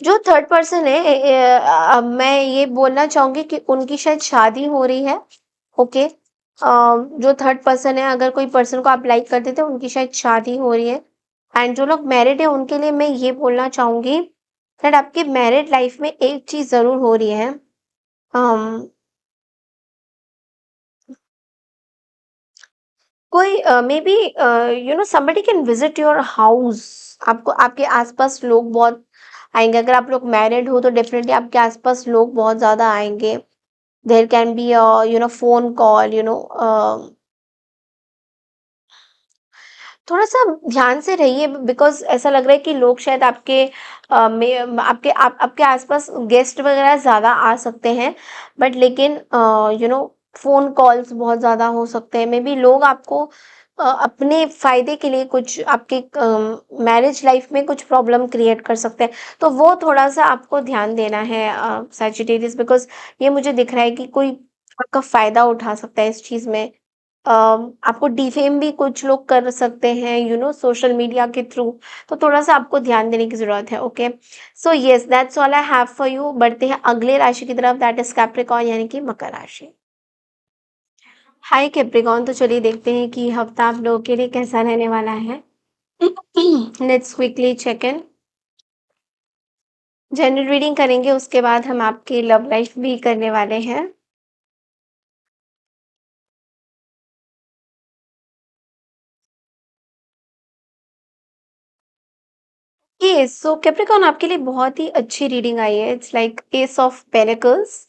जो थर्ड पर्सन है मैं ये बोलना चाहूंगी कि उनकी शायद शादी हो रही है। ओके, जो थर्ड पर्सन है, अगर कोई पर्सन को आप लाइक करते थे उनकी शायद शादी हो रही है। एंड जो लोग मैरिड है उनके लिए मैं ये बोलना चाहूंगी दैट आपकी मैरिड लाइफ में एक चीज जरूर हो रही है। um, कोई may be somebody can visit your house. आपको आपके आसपास लोग बहुत आएंगे, अगर आप लोग मैरिड हो तो डेफिनेटली आपके आसपास लोग बहुत ज्यादा आएंगे। There can be phone call, थोड़ा-सा ध्यान से रहिए बिकॉज़ ऐसा लग रहा है कि लोग शायद आपके आपके आस-पास गेस्ट वगैरह ज़्यादा आ सकते हैं। बट लेकिन फ़ोन कॉल्स बहुत ज़्यादा हो सकते हैं। मेबी लोग आपको अपने फ़ायदे के लिए कुछ आपके मैरिज लाइफ़ में कुछ प्रॉब्लम क्रिएट कर सकते हैं। तो वो थोड़ा-सा आपको ध्यान देना है सैजिटेरियस, बिकॉज़ ये मुझे दिख रहा है कि कोई आपका फ़ायदा उठा सकता है इस चीज़ में। आपको डिफेम भी कुछ लोग कर सकते हैं सोशल मीडिया के थ्रू। तो थोड़ा-सा आपको ध्यान देने की ज़रूरत है। Okay, so yes that's all I have for you. बढ़ते हैं अगले राशि की तरफ, दैट इज़ कैप्रिकॉर्न यानी कि मकर राशि। हाय कैप्रिकॉर्न, तो चलिए देखते हैं कि हफ्ता आप लोगों के लिए कैसा रहने वाला है। Let's quickly check in. General reading करेंगे, उसके बाद हम आपकी लव लाइफ भी करने वाले हैं। सो कैप्रिकॉर्न आपके लिए बहुत ही अच्छी रीडिंग आई है। It's like S of pentacles.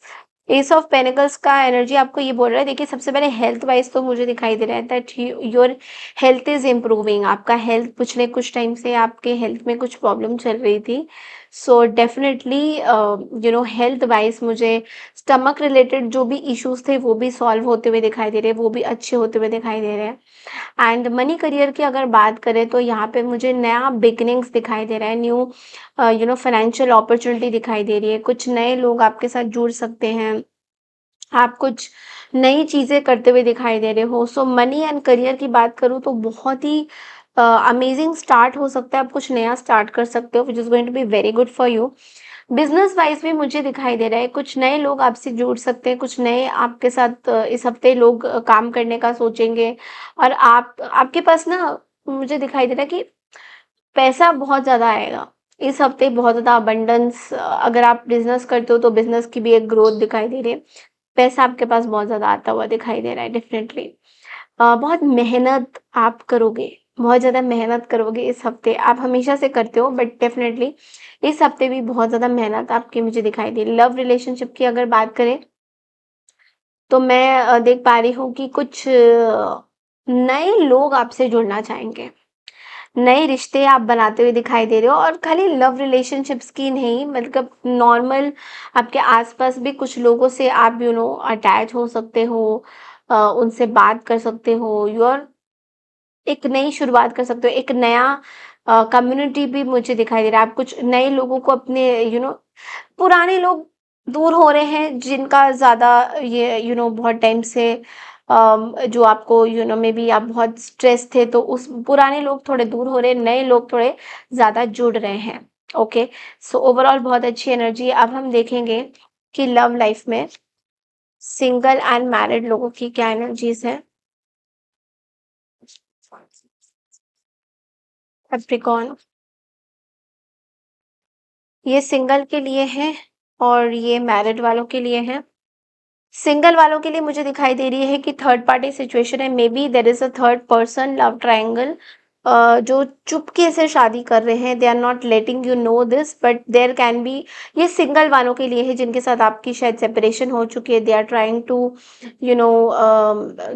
S of pentacles का एनर्जी आपको ये बोल रहा है, देखिए सबसे पहले हेल्थ वाइज तो मुझे दिखाई दे रहा है that your health is improving. आपका हेल्थ पिछले कुछ टाइम से आपके हेल्थ में कुछ प्रॉब्लम चल रही थी। सो डेफिनेटली हेल्थ वाइज मुझे स्टमक रिलेटेड जो भी इश्यूज थे वो भी सॉल्व होते हुए दिखाई दे रहे हैं, वो भी अच्छे होते हुए दिखाई दे रहे हैं। एंड मनी करियर की अगर बात करें तो यहाँ पे मुझे नया बिगिनिंग्स दिखाई दे रहा है, न्यू फाइनेंशियल अपॉर्चुनिटी दिखाई दे रही है। कुछ नए लोग आपके साथ जुड़ सकते हैं, आप कुछ नई चीज़ें करते हुए दिखाई दे रहे हो। सो मनी एंड करियर की बात करूँ तो बहुत ही अमेजिंग स्टार्ट हो सकता है, आप कुछ नया स्टार्ट कर सकते हो which is going to be very good for you. Business wise भी मुझे दिखाई दे रहा है, कुछ नए लोग आपसे जुड़ सकते हैं, कुछ नए आपके साथ इस हफ्ते लोग काम करने का सोचेंगे। और आप आपके पास ना मुझे दिखाई दे रहा है कि पैसा बहुत ज़्यादा आएगा इस हफ्ते, बहुत ज़्यादा अबंडेंस। अगर आप बिजनेस करते हो तो बिजनेस की भी एक ग्रोथ दिखाई दे रही है। पैसा आपके पास बहुत ज़्यादा आता हुआ दिखाई दे रहा है डेफिनेटली। बहुत मेहनत आप करोगे, बहुत ज़्यादा मेहनत करोगे इस हफ्ते। आप हमेशा से करते हो बट डेफिनेटली इस हफ्ते भी बहुत ज़्यादा मेहनत आपकी मुझे दिखाई दे रही। लव रिलेशनशिप की अगर बात करें तो मैं देख पा रही हूँ कि कुछ नए लोग आपसे जुड़ना चाहेंगे, नए रिश्ते आप बनाते हुए दिखाई दे रहे हो। और खाली लव रिलेशनशिप्स की नहीं, मतलब नॉर्मल आपके आसपास भी कुछ लोगों से आप अटैच हो सकते हो, उनसे बात कर सकते हो। योर एक नई शुरुआत कर सकते हो, एक नया कम्युनिटी भी मुझे दिखाई दे रहा है। आप कुछ नए लोगों को अपने पुराने लोग दूर हो रहे हैं जिनका ज़्यादा ये बहुत टाइम से जो आपको मे बी आप बहुत स्ट्रेस थे, तो उस पुराने लोग थोड़े दूर हो रहे हैं, नए लोग थोड़े ज़्यादा जुड़ रहे हैं। ओके, सो ओवरऑल बहुत अच्छी एनर्जी है। अब हम देखेंगे कि लव लाइफ में सिंगल एंड मैरिड लोगों की क्या एनर्जीज़ है। कैप्रिकॉर्न, ये सिंगल के लिए है और ये मैरिड वालों के लिए है। सिंगल वालों के लिए मुझे दिखाई दे रही है कि थर्ड पार्टी सिचुएशन है, maybe there is a third person, love triangle, जो चुपके से शादी कर रहे हैं, they are not letting you know this, but there can be, ये सिंगल वालों के लिए है जिनके साथ आपकी शायद सेपरेशन हो चुकी है, they are trying to you know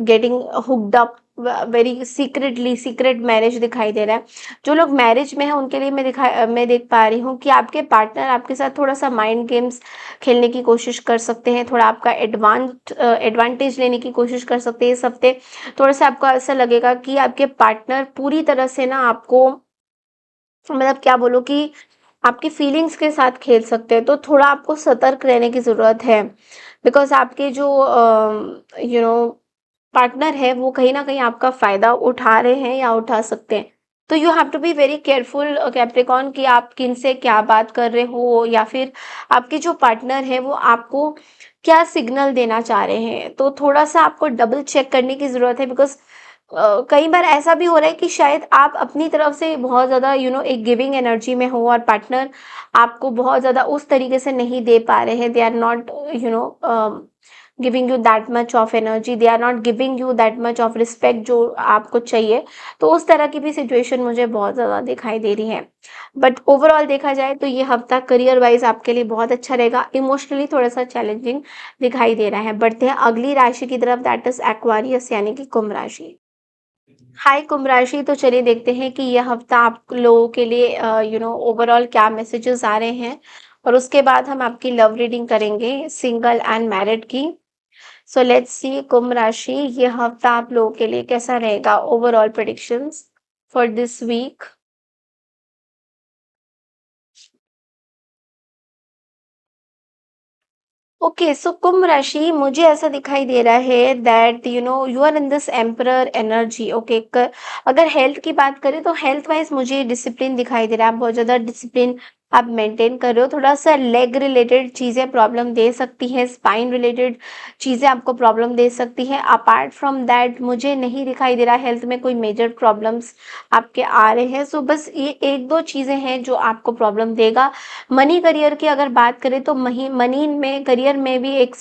getting hooked up very secretly, secret marriage दिखाई दे रहा है। जो लोग मैरिज में हैं उनके लिए मैं देख पा रही हूँ कि आपके पार्टनर आपके साथ थोड़ा सा माइंड गेम्स खेलने की कोशिश कर सकते हैं, थोड़ा आपका एडवांटेज लेने की कोशिश कर सकते हैं इस हफ्ते। थोड़ा सा आपको ऐसा लगेगा कि आपके पार्टनर पूरी तरह से ना आपको, मतलब क्या बोलूँ कि आपकी फीलिंग्स के साथ खेल सकते हैं, तो थोड़ा आपको सतर्क रहने की ज़रूरत है। बिकॉज़ आपके जो यू नो पार्टनर है वो कहीं न कहीं आपका फ़ायदा उठा रहे हैं या उठा सकते हैं। तो you have to be very careful Capricorn, कि आप किनसे क्या बात कर रहे हो, या फिर आपके जो पार्टनर है वो आपको क्या सिग्नल देना चाह रहे हैं। तो थोड़ा-सा आपको डबल चेक करने की ज़रूरत है, बिकॉज़ कई बार ऐसा भी हो रहा है कि शायद आप अपनी तरफ से बहुत ज़्यादा एक गिविंग एनर्जी में हो और पार्टनर आपको बहुत ज़्यादा उस तरीके से नहीं दे पा रहे हैं। They are not giving you that much of energy, they are not giving you that much of respect जो आपको चाहिए। तो उस तरह की भी सिचुएशन मुझे बहुत ज़्यादा दिखाई दे रही है। बट ओवरऑल देखा जाए तो ये हफ्ता करियर वाइज आपके लिए बहुत अच्छा रहेगा। इमोशनली थोड़ा सा चैलेंजिंग दिखाई दे रहा है। बढ़ते हैं अगली राशि की तरफ, दैट इज एक्वारियस यानी कि कुंभ राशि। हाय कुंभ राशि, तो चलिए देखते हैं कि यह हफ्ता आप लोगों के लिए ओवरऑल क्या मैसेजेस आ रहे हैं, और उसके बाद हम आपकी लव रीडिंग करेंगे सिंगल एंड मैरिड की। सो लेट्स सी कुंभ राशि, यह हफ्ता आप लोगों के लिए कैसा रहेगा। Overall predictions for this week. Okay, so कुंभ राशि, मुझे ऐसा दिखाई दे रहा है that you are in this emperor energy. Okay, अगर हेल्थ की बात करें तो हेल्थ वाइज मुझे डिसिप्लिन दिखाई दे रहा है। आप बहुत ज़्यादा डिसिप्लिन आप मेंटेन कर रहे हो। थोड़ा सा लेग रिलेटेड चीज़ें प्रॉब्लम दे सकती हैं, स्पाइन रिलेटेड चीज़ें आपको प्रॉब्लम दे सकती हैं। अपार्ट फ्रॉम दैट मुझे नहीं दिखाई दे रहा हेल्थ में कोई मेजर प्रॉब्लम्स आपके आ रहे हैं। सो बस ये एक दो चीज़ें हैं जो आपको प्रॉब्लम देगा। मनी करियर की अगर बात करें तो मही मनी में, करियर में भी एक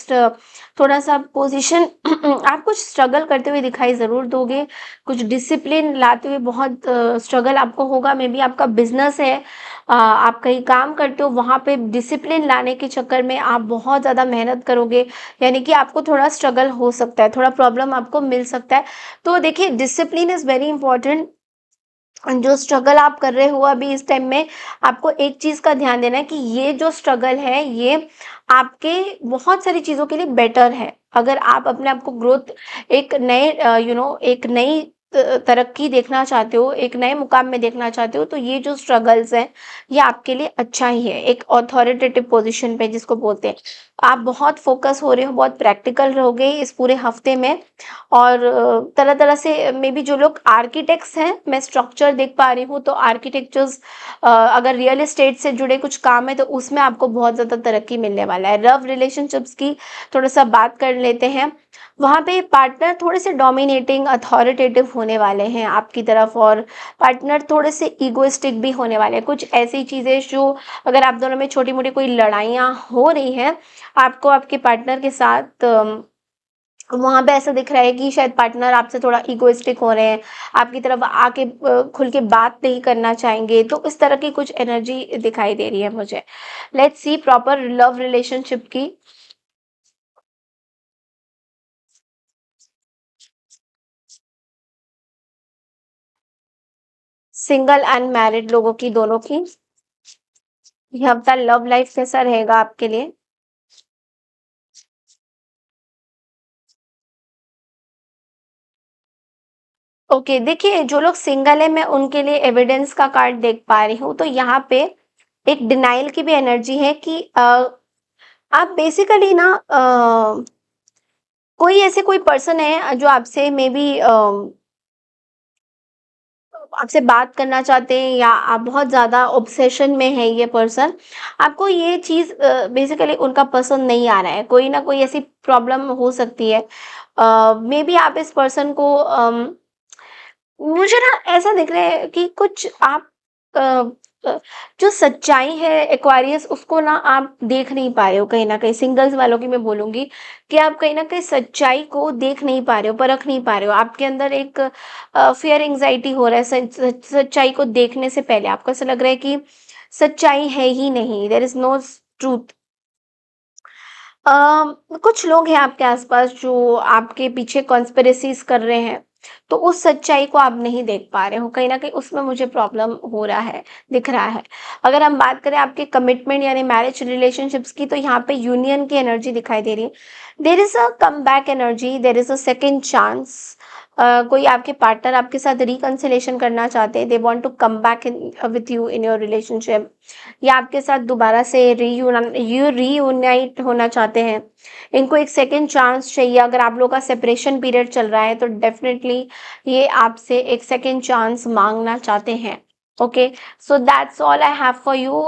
थोड़ा सा पोजीशन आप कुछ स्ट्रगल करते हुए दिखाई ज़रूर दोगे। कुछ डिसिप्लिन लाते हुए बहुत स्ट्रगल आपको होगा। मे बी आपका बिजनेस है, आप कहीं काम करते हो, वहाँ पे डिसिप्लिन लाने के चक्कर में आप बहुत ज़्यादा मेहनत करोगे, यानी कि आपको थोड़ा स्ट्रगल हो सकता है, थोड़ा प्रॉब्लम आपको मिल सकता है। तो देखिए, डिसिप्लिन इज़ वेरी इंपॉर्टेंट। जो स्ट्रगल आप कर रहे हो अभी इस टाइम में, आपको एक चीज़ का ध्यान देना है कि ये जो स्ट्रगल है ये आपके बहुत सारी चीज़ों के लिए बेटर है। अगर आप अपने आप को ग्रोथ, एक नए एक नई तरक्की देखना चाहते हो, एक नए मुकाम में देखना चाहते हो, तो ये जो स्ट्रगल्स हैं ये आपके लिए अच्छा ही है। एक अथॉरिटेटिव पोजीशन पे जिसको बोलते हैं, आप बहुत फोकस हो रहे हो, बहुत प्रैक्टिकल रहोगे इस पूरे हफ्ते में। और तरह-तरह से मे बी जो लोग आर्किटेक्ट्स हैं, मैं स्ट्रक्चर देख पा रही हूँ, तो आर्किटेक्चर्स, अगर रियल एस्टेट से जुड़े कुछ काम है तो उसमें आपको बहुत ज़्यादा तरक्की मिलने वाला है। लव रिलेशनशिप्स की थोड़ा-सा बात कर लेते हैं। वहाँ पे पार्टनर थोड़े से डोमिनेटिंग, अथॉरिटेटिव होने वाले हैं आपकी तरफ, और पार्टनर थोड़े से इगोइस्टिक भी होने वाले हैं। कुछ ऐसी चीज़ें जो, अगर आप दोनों में छोटी-मोटी कोई लड़ाइयाँ हो रही हैं, आपको आपके पार्टनर के साथ, वहाँ पे ऐसा दिख रहा है कि शायद पार्टनर आपसे थोड़ा इगोइस्टिक हो रहे हैं, आपकी तरफ आके खुल के बात नहीं करना चाहेंगे, तो इस तरह की कुछ एनर्जी दिखाई दे रही है मुझे। Let's see proper love relationship की, सिंगल एंड मैरिड लोगों की, दोनों की। ये हफ्ता लव लाइफ कैसा रहेगा आपके लिए। ओके, देखिए जो लोग सिंगल है, मैं उनके लिए एविडेंस का कार्ड देख पा रही हूँ। तो यहाँ पे एक डिनाइल की भी एनर्जी है कि आप बेसिकली ना कोई ऐसे कोई पर्सन है जो आपसे मे बी आपसे बात करना चाहते हैं या आप बहुत ज़्यादा ऑब्सेशन में है ये पर्सन, आपको ये चीज़ बेसिकली उनका पसंद नहीं आ रहा है, कोई ना कोई ऐसी प्रॉब्लम हो सकती है। मे बी आप इस पर्सन को मुझे ना ऐसा दिख रहा है कि कुछ आप अ अ, जो सच्चाई है एक्वेरियस उसको ना आप देख नहीं पा रहे हो कहीं न कहीं, सिंगल्स वालों की मैं बोलूँगी कि आप कहीं न कहीं सच्चाई को देख नहीं पा रहे हो, परख नहीं पा रहे हो। आपके अंदर एक फ़ियर एंग्ज़ायटी हो रहा है सच्चाई को देखने से पहले। आपको ऐसा लग रहा है कि सच्चाई है ही नहीं, देयर इज़ नो ट्रूथ। कुछ लोग हैं आपके आसपास जो आपके पीछे कॉन्स्पिरेसीज़ कर रहे हैं, तो उस सच्चाई को आप नहीं देख पा रहे हो, कहीं न कहीं उसमें मुझे प्रॉब्लम हो रहा है, दिख रहा है। अगर हम बात करें आपके कमिटमेंट यानी मैरिज रिलेशनशिप्स की, तो यहाँ पे यूनियन की एनर्जी दिखाई दे रही है। There is a comeback energy, there is a second chance. कोई आपके पार्टनर आपके साथ रिकन्सिलिएशन करना चाहते हैं, they want to come back in with you in your relationship, या आपके साथ दोबारा से रीयूनाइट होना चाहते हैं। इनको एक सेकंड चांस चाहिए। अगर आप लोगों का सेपरेशन पीरियड चल रहा है तो डेफिनेटली ये आपसे एक सेकंड चांस मांगना चाहते हैं। Okay, so that's all I have for you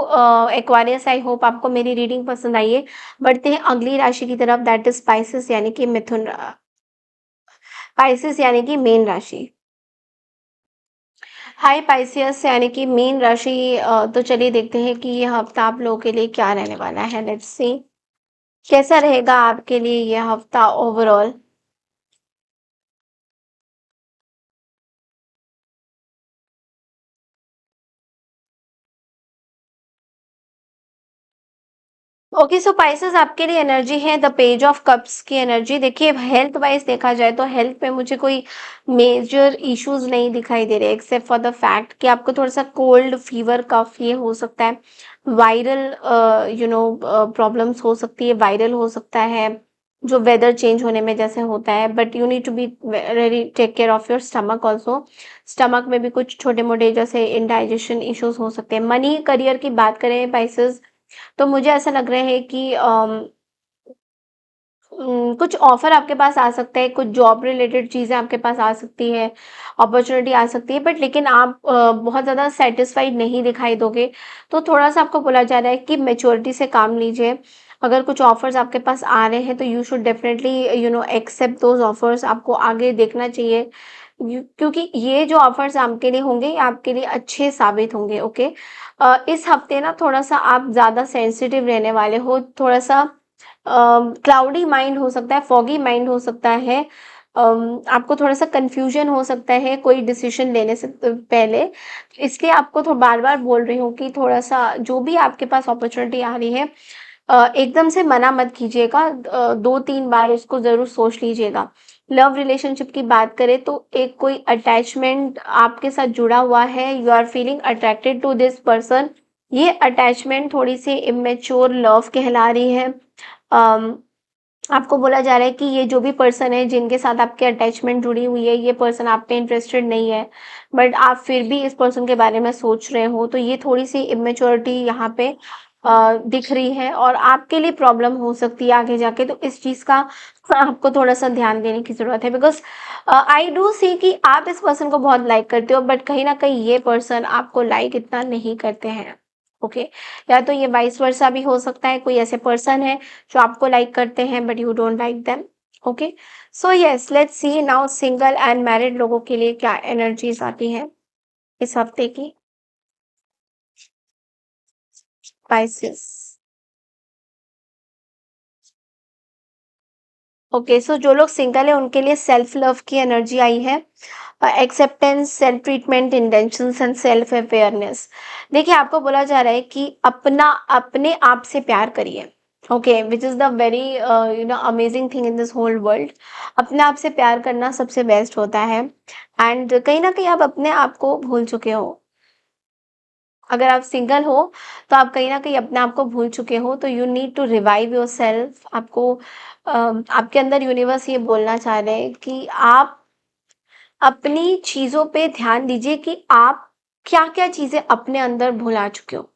Aquarius. I hope आपको मेरी रीडिंग पसंद आई है। बढ़ते हैं अगली राशि की तरफ, दैट इज स्पाइसेस यानी कि मिथुन स्पाइसेस यानी कि मीन राशि। हाय पाइसियस यानी कि मीन राशि। तो चलिए देखते हैं कि ये हफ्ता आप लोगों के लिए क्या रहने वाला है। लेट्स सी कैसा रहेगा आपके लिए ये हफ्ता ओवरऑल। ओके, सो पाइसेस आपके लिए एनर्जी है द पेज ऑफ कप्स की एनर्जी। देखिए हेल्थ वाइज देखा जाए तो हेल्थ पे मुझे कोई मेजर इश्यूज नहीं दिखाई दे रहे, एक्सेप्ट फॉर द फैक्ट कि आपको थोड़ा सा कोल्ड फीवर कफ ये हो सकता है। वायरल प्रॉब्लम्स हो सकती है, वायरल हो सकता है जो वेदर चेंज होने में जैसे होता है। But you need to be very take care of your stomach also. Stomach में भी कुछ छोटे मोटे जैसे इंडाइजेशन इश्यूज हो सकते हैं। मनी करियर की बात करें पाइसेस, तो मुझे ऐसा लग रहा है कि कुछ ऑफर आपके पास आ सकता है, कुछ जॉब रिलेटेड चीज़ें आपके पास आ सकती है, अपॉर्चुनिटी आ सकती है, बट लेकिन आप बहुत ज़्यादा सेटिस्फाइड नहीं दिखाई दोगे। तो थोड़ा-सा आपको बोला जा रहा है कि मैच्योरिटी से काम लीजिए। अगर कुछ ऑफर्स आपके पास आ रहे हैं तो you should definitely accept those offers. आपको आगे देखना चाहिए क्योंकि ये जो ऑफर्स आपके लिए होंगे, ये आपके लिए अच्छे साबित होंगे। ओके, इस हफ्ते ना थोड़ा-सा आप ज़्यादा सेंसिटिव रहने वाले हो, थोड़ा-सा क्लाउडी माइंड हो सकता है, फॉगी माइंड हो सकता है। आपको थोड़ा-सा कन्फ्यूजन हो सकता है कोई डिसीजन लेने से पहले। इसलिए आपको बार-बार बोल रही हूँ कि थोड़ा-सा जो भी आपके पास अपॉर्चुनिटी आ रही है, एकदम से मना मत कीजिएगा। 2-3 बार इसको ज़रूर सोच लीजिएगा। लव रिलेशनशिप की बात करें तो एक कोई अटैचमेंट आपके साथ जुड़ा हुआ है, you are feeling attracted to this person. ये अटैचमेंट थोड़ी-सी इमैच्योर लव कहला रही है। अम, आपको बोला जा रहा है कि ये जो भी पर्सन है जिनके साथ आपकी अटैचमेंट जुड़ी हुई है, ये पर्सन आप पे इंटरेस्टेड नहीं है, बट आप फिर भी इस पर्सन के बारे में सोच रहे हो, तो ये थोड़ी-सी इमैच्योरिटी यहाँ पे दिख रही है और आपके लिए प्रॉब्लम हो सकती है आगे जाके। तो इस चीज़ का आपको थोड़ा-सा ध्यान देने की ज़रूरत है, बिकॉज़ आई डू सी कि आप इस पर्सन को बहुत लाइक करते हो, बट कहीं न कहीं ये पर्सन आपको लाइक इतना नहीं करते हैं। ओके, या तो ये वाइस वर्सा भी हो सकता है, कोई ऐसे पर्सन है जो आपको लाइक करते हैं but you don't like them. Okay, so yes let's see now single and married लोगों के लिए क्या एनर्जीज आती है इस हफ्ते की। स्पाइसेस। ओके, सो जो लोग सिंगल है उनके लिए सेल्फ लव की एनर्जी आई है, acceptance, self treatment, intentions and self awareness. देखिए आपको बोला जा रहा है कि अपने आप से प्यार करिए। Okay, which is the very amazing thing in this whole world. अपने आप से प्यार करना सबसे बेस्ट होता है। एंड कहीं ना कहीं आप अपने आप को भूल चुके हो। अगर आप सिंगल हो तो आप कहीं न कहीं अपने आप को भूल चुके हो, तो you need to revive yourself. आपको आपके अंदर यूनिवर्स ये बोलना चाह रहे हैं कि आप अपनी चीज़ों पे ध्यान दीजिए कि आप क्या-क्या चीज़ें अपने अंदर भुला चुके हो।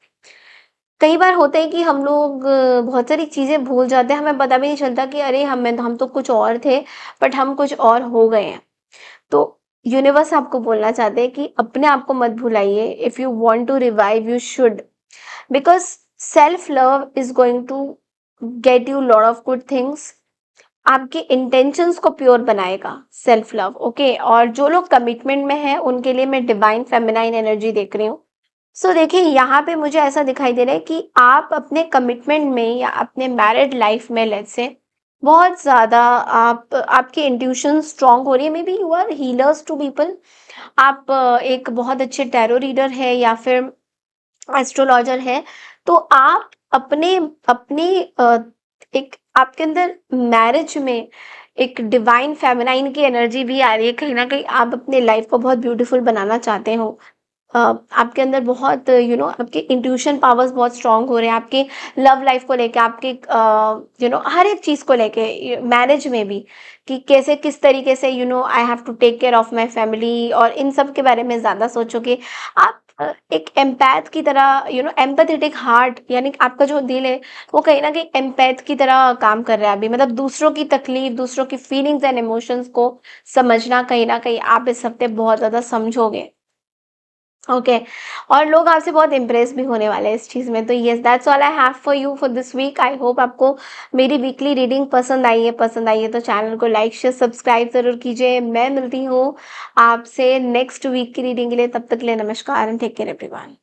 कई बार होता है कि हम लोग बहुत सारी चीज़ें भूल जाते हैं, हमें पता भी नहीं चलता कि अरे हम तो कुछ और थे, बट हम कुछ और हो गए हैं। तो यूनिवर्स आपको बोलना चाहते हैं कि अपने आप को मत भुलाइए, if you want to revive you should, because self love is going to get you lot of good things. आपके इंटेंशंस को प्योर बनाएगा सेल्फ लव, ओके। और जो लोग कमिटमेंट में हैं उनके लिए मैं डिवाइन फेमिनाइन एनर्जी देख रही हूँ। सो देखिए यहाँ पे मुझे ऐसा दिखाई दे रहा है कि आप अपने कमिटमेंट में या अपने मैरिड लाइफ में लेट्स से बहुत ज़्यादा आप आपकी इंट्यूशन स्ट्रांग हो रही है, maybe you are healers to people. आप एक बहुत अच्छे टैरो रीडर है या फिर एस्ट्रोलॉजर है। तो आप अपने अपनी एक आपके अंदर मैरिज में एक डिवाइन फेमिनाइन की एनर्जी भी आ रही है, कहीं ना कहीं आप अपने लाइफ को बहुत ब्यूटीफुल बनाना चाहते हो। आपके अंदर बहुत आपके इंट्यूशन पावर्स बहुत स्ट्रांग हो रहे हैं, आपके लव लाइफ को लेके, आपके हर एक चीज़ को लेके, मैरिज में भी, कि कैसे किस तरीके से I have to take care of my family, और इन सब के बारे में ज़्यादा सोचोगे आप। एक एम्पैथ की तरह, एम्पैथेटिक हार्ट, यानी कि आपका जो दिल है वो कहीं ना कहीं एम्पैथ की तरह काम कर रहा है अभी, मतलब दूसरों की तकलीफ, दूसरों की फीलिंग्स एंड इमोशंस को समझना, कहीं ना कहीं आप इस हफ्ते बहुत ज़्यादा समझोगे, ओके। और लोग आपसे बहुत इम्प्रेस भी होने वाले हैं इस चीज़ में। तो yes, that's all I have for you for this week. I hope आपको मेरी वीकली रीडिंग पसंद आई है तो चैनल को लाइक शेयर सब्सक्राइब ज़रूर कीजिए। मैं मिलती हूँ आपसे नेक्स्ट वीक की रीडिंग के लिए, तब तक के लिए नमस्कार एंड टेक केयर एवरीवन।